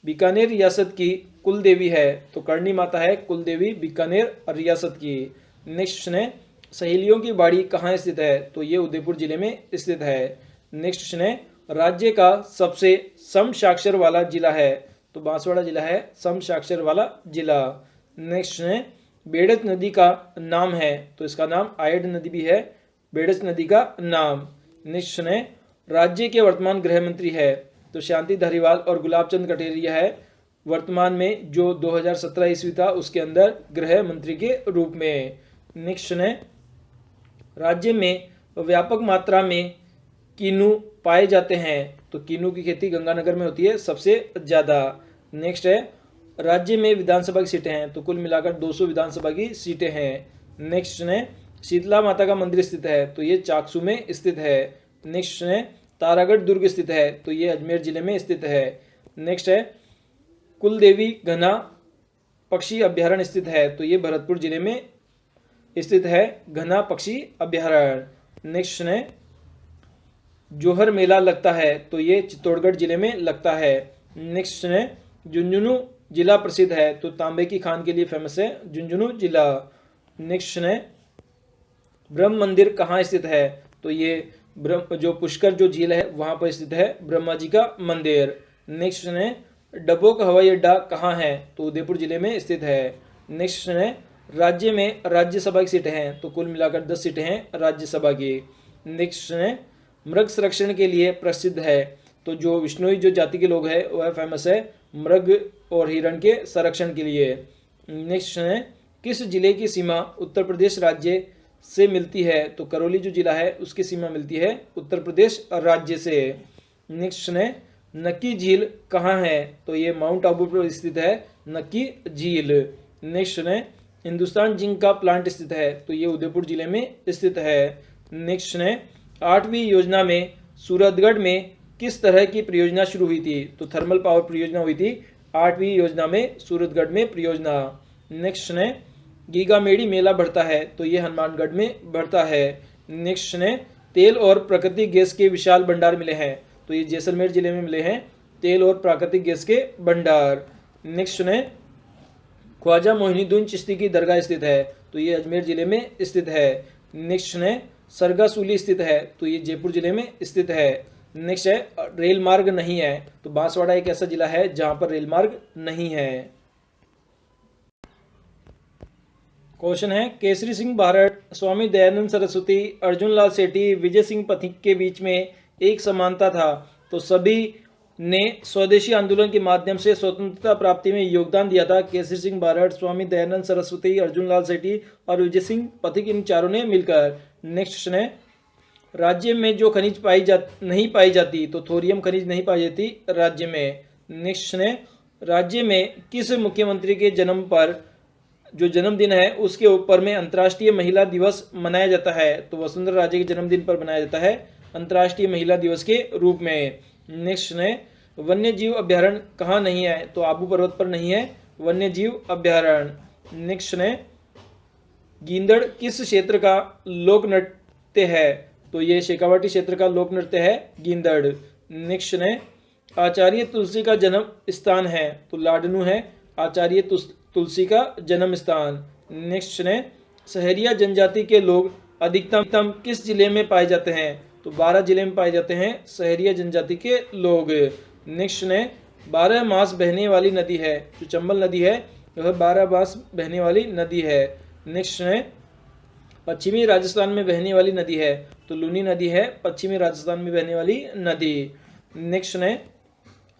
बीकानेर रियासत की कुल देवी है? तो करणी माता है कुल देवी बीकानेर रियासत की। नेक्स्ट है सहेलियों की बाड़ी कहाँ स्थित है? तो ये उदयपुर जिले में स्थित है। नेक्स्ट है राज्य का सबसे सम साक्षर वाला जिला है? तो बांसवाड़ा जिला है सम साक्षर वाला जिला। नेक्स्ट है बेड़च नदी का नाम है? तो इसका नाम आयड नदी भी है बेड़च नदी का नाम। नेक्स्ट है राज्य के वर्तमान गृह मंत्री है? तो शांति धारीवाल और गुलाब चंद कटारिया है वर्तमान में जो 2017 ईस्वी था उसके अंदर गृह मंत्री के रूप में। नेक्स्ट है राज्य में व्यापक मात्रा में कीनू पाए जाते हैं? तो कीनू की खेती गंगानगर में होती है सबसे ज़्यादा। नेक्स्ट है राज्य में विधानसभा की सीटें हैं? तो कुल मिलाकर 200 विधानसभा की सीटें हैं। नेक्स्ट है शीतला माता का मंदिर स्थित है? तो ये चाकसू में स्थित है। नेक्स्ट है तारागढ़ दुर्ग स्थित है? तो ये अजमेर जिले में स्थित है। नेक्स्ट है कुलदेवी घना पक्षी अभ्यारण्य स्थित है? तो ये भरतपुर जिले में स्थित है घना पक्षी अभ्यारण्य। नेक्स्ट है जोहर मेला लगता है? तो ये चित्तौड़गढ़ जिले में लगता है। नेक्स्ट है झुंझुनू जिला प्रसिद्ध है? तो तांबे की खान के लिए फेमस है झुंझुनू जिला। नेक्स्ट है ब्रह्म मंदिर कहाँ स्थित है? तो ये जो पुष्कर जो झील है वहां पर स्थित है ब्रह्मा जी का मंदिर। नेक्स्ट है डबोक हवाई अड्डा कहाँ है? तो उदयपुर जिले में स्थित है। नेक्स्ट है राज्य में राज्यसभा की सीटें हैं? तो कुल मिलाकर 10 सीटें हैं राज्यसभा की। नेक्स्ट है मृग संरक्षण के लिए प्रसिद्ध है? तो जो विश्नोई जो जाति के लोग हैं वह फेमस है मृग और हिरण के संरक्षण के लिए। नेक्स्ट है किस जिले की सीमा उत्तर प्रदेश राज्य से मिलती है? तो करौली जो जिला है उसकी सीमा मिलती है उत्तर प्रदेश राज्य से। नेक्स्ट है नक्की झील कहाँ है? तो ये माउंट आबू पर स्थित है नक्की झील। नेक्स्ट है हिंदुस्तान जिंक का प्लांट स्थित है? तो ये उदयपुर जिले में स्थित है। नेक्स्ट है 8वीं योजना में सूरतगढ़ में किस तरह की परियोजना शुरू हुई थी? तो थर्मल पावर परियोजना हुई थी 8वीं योजना में सूरतगढ़ में परियोजना। नेक्स्ट है गीगामेड़ी मेला बढ़ता है? तो ये हनुमानगढ़ में बढ़ता है। नेक्स्ट है तेल और प्राकृतिक गैस के विशाल भंडार मिले हैं? तो ये जैसलमेर जिले में मिले हैं तेल और प्राकृतिक गैस के भंडार। नेक्स्ट है ख्वाजा मोहिनुद्दीन चिश्ती की दरगाह स्थित है? तो ये अजमेर जिले में स्थित है। नेक्स्ट है सरगासूली स्थित है? तो ये जयपुर जिले में स्थित है। नेक्स्ट है रेल मार्ग नहीं है? तो बांसवाड़ा एक ऐसा जिला है जहां पर रेल मार्ग नहीं है। क्वेश्चन है केसरी सिंह भारत, स्वामी दयानंद सरस्वती, अर्जुन लाल सेठी, विजय सिंह पथिक के बीच में एक समानता था। तो सभी ने स्वदेशी आंदोलन के माध्यम से स्वतंत्रता प्राप्ति में योगदान दिया था। केसरी सिंह भारत, स्वामी दयानंद सरस्वती, अर्जुन लाल सेठी और विजय सिंह पथिक, इन चारों ने मिलकर। नेक्स्ट है राज्य में जो खनिज नहीं पाई जाती? तो थोरियम खनिज नहीं पाई जाती राज्य में। नेक्स्ट है राज्य में किस मुख्यमंत्री के जन्म पर जो जन्मदिन है उसके ऊपर में अंतर्राष्ट्रीय महिला दिवस मनाया जाता है? तो वसुंधरा राजे के जन्मदिन पर मनाया जाता है अंतर्राष्ट्रीय महिला दिवस के रूप में। नेक्स्ट है वन्य जीव अभ्यारण्य कहाँ नहीं है? तो आबू पर्वत पर नहीं है वन्य जीव अभ्यारण्य। नेक्स्ट है गींदड़ किस क्षेत्र का लोक नृत्य है? तो ये शेखावाटी क्षेत्र का लोक नृत्य है गींदड़। नेक्स्ट है आचार्य तुलसी का जन्म स्थान है? तो लाडनू है आचार्य तुलसी का जन्म स्थान। नेक्स्ट है सहरिया जनजाति के लोग अधिकतम किस जिले में पाए जाते हैं? तो 12 जिले में पाए जाते हैं सहरिया जनजाति के लोग। नेक्स्ट है 12 मास बहने वाली नदी है? जो चंबल नदी है वह 12 मास बहने वाली नदी है। नेक्स्ट है पश्चिमी राजस्थान में बहने वाली नदी है? तो लूनी नदी है पश्चिमी राजस्थान में बहने वाली नदी। नेक्स्ट है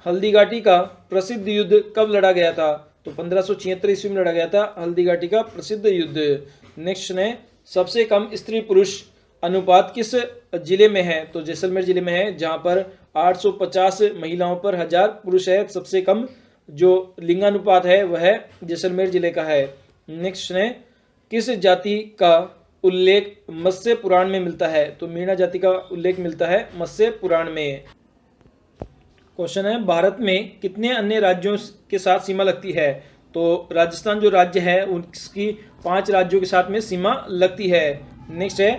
हल्दीघाटी का प्रसिद्ध युद्ध कब लड़ा गया था? तो 1576 ईस्वी में लड़ा गया था हल्दीघाटी का प्रसिद्ध युद्ध। नेक्स्ट है सबसे कम स्त्री पुरुष अनुपात किस जिले में है? तो जैसलमेर जिले में है, जहां पर 850 महिलाओं पर 1000 पुरुष है। सबसे कम जो लिंगानुपात है वह जैसलमेर जिले का है। नेक्स्ट है किस जाति का उल्लेख मत्स्य पुराण में मिलता है? तो मीणा जाति का उल्लेख मिलता है मत्स्य पुराण में। क्वेश्चन है भारत में कितने अन्य राज्यों के साथ सीमा लगती है? तो राजस्थान जो राज्य है उसकी 5 राज्यों के साथ में सीमा लगती है। नेक्स्ट है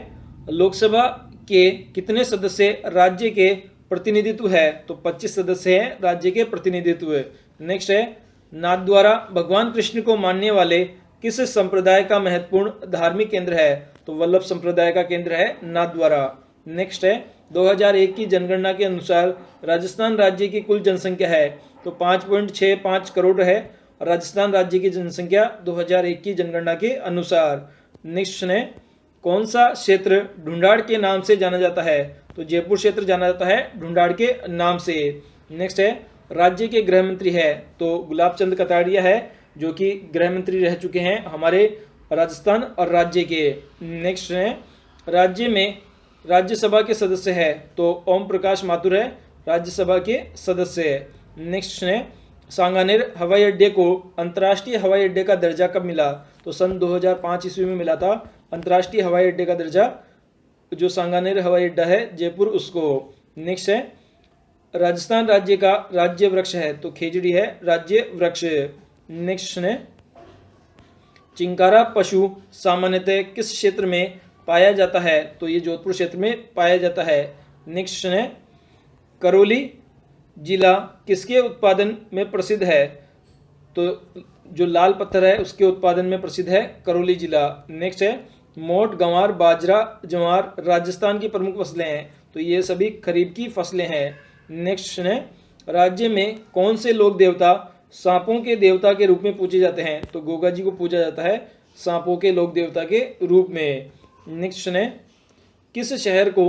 लोकसभा के कितने सदस्य राज्य के प्रतिनिधित्व है? तो 25 सदस्य हैं राज्य के प्रतिनिधित्व। नेक्स्ट है नाथद्वारा भगवान कृष्ण को मानने वाले किस संप्रदाय का महत्वपूर्ण धार्मिक केंद्र है? तो वल्लभ संप्रदाय का केंद्र है नाथद्वारा। नेक्स्ट है 2001 की जनगणना के अनुसार राजस्थान राज्य की कुल जनसंख्या है? तो 5.65 करोड़ है राजस्थान राज्य की जनसंख्या 2001 की जनगणना के अनुसार। नेक्स्ट है कौन सा क्षेत्र ढूंढाड़ के नाम से जाना जाता है? तो जयपुर क्षेत्र जाना जाता है ढूंढाड़ के नाम से। नेक्स्ट है राज्य के गृह मंत्री है? तो गुलाब चंद कटारिया है जो कि गृह मंत्री रह चुके हैं हमारे राजस्थान और राज्य के। नेक्स्ट है राज्य में राज्यसभा के सदस्य है? तो ओम प्रकाश माथुर है राज्यसभा के सदस्य। नेक्स्ट है सांगानेर हवाई अड्डे को अंतर्राष्ट्रीय हवाई अड्डे का दर्जा कब मिला? तो सन 2005 ईस्वी में मिला था अंतर्राष्ट्रीय हवाई अड्डे का दर्जा जो सांगानेर हवाई अड्डा है जयपुर उसको। नेक्स्ट है राजस्थान राज्य का राज्य वृक्ष है? तो खेजड़ी है राज्य वृक्ष। नेक्स्ट है चिंकारा पशु सामान्यतः किस क्षेत्र में पाया जाता है? तो ये जोधपुर क्षेत्र में पाया जाता है। नेक्स्ट है करौली जिला किसके उत्पादन में प्रसिद्ध है? तो जो लाल पत्थर है उसके उत्पादन में प्रसिद्ध है करौली जिला। नेक्स्ट है मोट गंवार बाजरा ज्वार राजस्थान की प्रमुख फसलें हैं? तो ये सभी खरीफ की फसलें हैं। नेक्स्ट है राज्य में कौन से लोक देवता सांपों के देवता के रूप में पूजे जाते हैं? तो गोगा जी को पूजा जाता है सांपों के लोक देवता के रूप में। नेक्स्ट है किस शहर को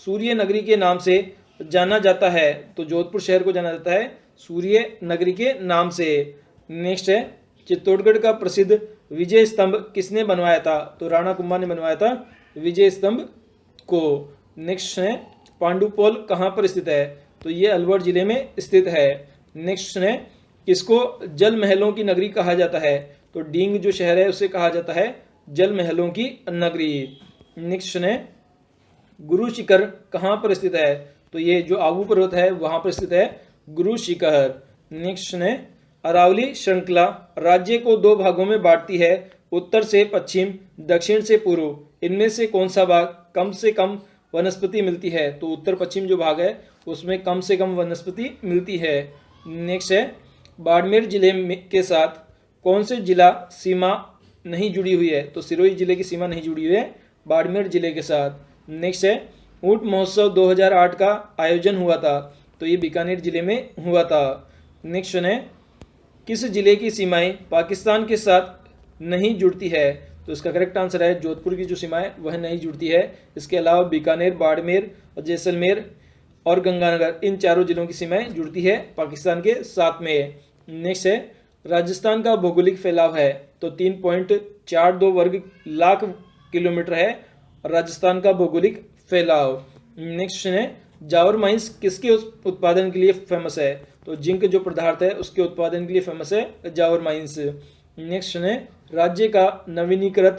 सूर्य नगरी के नाम से जाना जाता है? तो जोधपुर शहर को जाना जाता है सूर्य नगरी के नाम से। नेक्स्ट है चित्तौड़गढ़ का प्रसिद्ध विजय स्तंभ किसने बनवाया था? तो राणा कुंभा ने बनवाया था विजय स्तंभ को। नेक्स्ट है पांडुपोल कहाँ पर स्थित है? तो ये अलवर जिले में स्थित है। नेक्स्ट है किसको जल महलों की नगरी कहा जाता है? तो डींग जो शहर है उसे कहा जाता है जल महलों की नगरी। नेक्स्ट है गुरु शिखर कहाँ पर स्थित है? तो ये जो आबू पर्वत है वहां पर स्थित है गुरु शिखर। नेक्स्ट है अरावली श्रृंखला राज्य को 2 भागों में बांटती है, उत्तर से पश्चिम दक्षिण से पूर्व। इनमें से कौन सा भाग कम से कम वनस्पति मिलती है? तो उत्तर पश्चिम जो भाग है उसमें कम से कम वनस्पति मिलती है। नेक्स्ट है बाड़मेर जिले के साथ कौन से जिला सीमा नहीं जुड़ी हुई है? तो सिरोही जिले की सीमा नहीं जुड़ी हुई है बाड़मेर जिले के साथ। नेक्स्ट है ऊंट महोत्सव 2008 का आयोजन हुआ था? तो ये बीकानेर जिले में हुआ था। नेक्स्ट है किस जिले की सीमाएं पाकिस्तान के साथ नहीं जुड़ती है? तो इसका करेक्ट आंसर है जोधपुर की जो सीमा है वह नहीं जुड़ती है। इसके अलावा बीकानेर बाड़मेर जैसलमेर और गंगानगर इन चारों जिलों की सीमाएं जुड़ती है पाकिस्तान के साथ में। नेक्स्ट है राजस्थान का भौगोलिक फैलाव है? तो 3.42 वर्ग लाख किलोमीटर है राजस्थान का भौगोलिक फैलाव। नेक्स्ट है जावर माइंस किसके उत्पादन के लिए फेमस है? तो जिंक जो पदार्थ है उसके उत्पादन के लिए फेमस है जावर माइंस। नेक्स्ट है राज्य का नवीनीकृत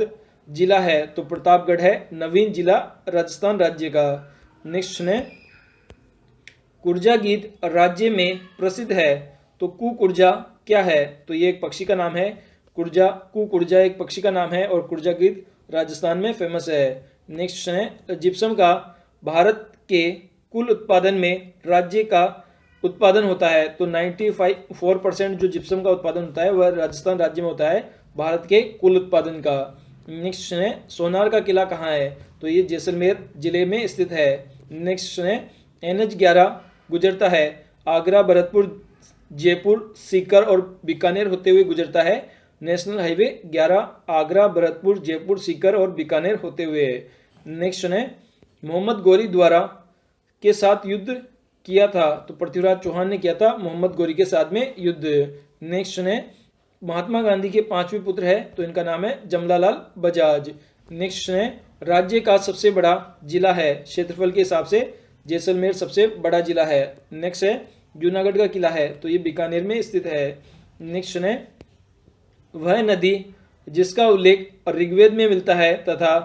जिला है? तो प्रतापगढ़ है नवीन जिला राजस्थान राज्य का। नेक्स्ट है कुर्जा गीत राज्य में प्रसिद्ध है, तो कुकुर्जा क्या है? तो ये एक पक्षी का नाम है। कुकुर्जा एक पक्षी का नाम है और कुर्जा गीत राजस्थान में फेमस है। नेक्स्ट है जिप्सम का भारत के कुल उत्पादन में राज्य का उत्पादन होता है, तो 94% जो जिप्सम का उत्पादन होता है वह राजस्थान राज्य में होता है भारत के कुल उत्पादन का। नेक्स्ट है सोनार का किला कहाँ है? तो ये जैसलमेर जिले में स्थित है। नेक्स्ट है NH11 गुजरता है आगरा, भरतपुर, जयपुर, सीकर और बीकानेर होते हुए गुजरता है। नेशनल हाईवे 11 आगरा, भरतपुर, जयपुर, सीकर और बीकानेर होते हुए। नेक्स्ट है मोहम्मद गौरी द्वारा के साथ युद्ध किया था, तो पृथ्वीराज चौहान ने किया था मोहम्मद गौरी के साथ में युद्ध। नेक्स्ट है महात्मा गांधी के 5वें पुत्र है, तो इनका नाम है जमनालाल बजाज। नेक्स्ट है राज्य का सबसे बड़ा जिला है, क्षेत्रफल के हिसाब से जैसलमेर सबसे बड़ा जिला है। नेक्स्ट है जूनागढ़ का किला है, तो ये बीकानेर में स्थित है। नेक्स्ट है वह नदी जिसका उल्लेख ऋग्वेद में मिलता है तथा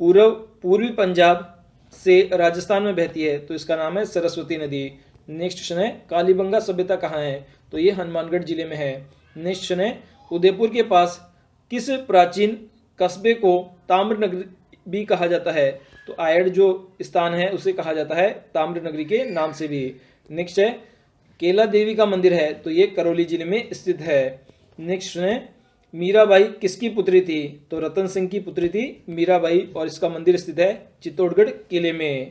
पूर्वी पंजाब से राजस्थान में बहती है, तो इसका नाम है सरस्वती नदी। नेक्स्ट है कालीबंगा सभ्यता कहाँ है? तो ये हनुमानगढ़ जिले में है। नेक्स्ट है उदयपुर के पास किस प्राचीन कस्बे को ताम्र नगरी भी कहा जाता है? तो आयड जो स्थान है उसे कहा जाता है ताम्र नगरी के नाम से भी। नेक्स्ट है केला देवी का मंदिर है, तो ये करौली जिले में स्थित है। नेक्स्ट है मीराबाई किसकी पुत्री थी? तो रतन सिंह की पुत्री थी मीराबाई और इसका मंदिर स्थित है चित्तौड़गढ़ किले में।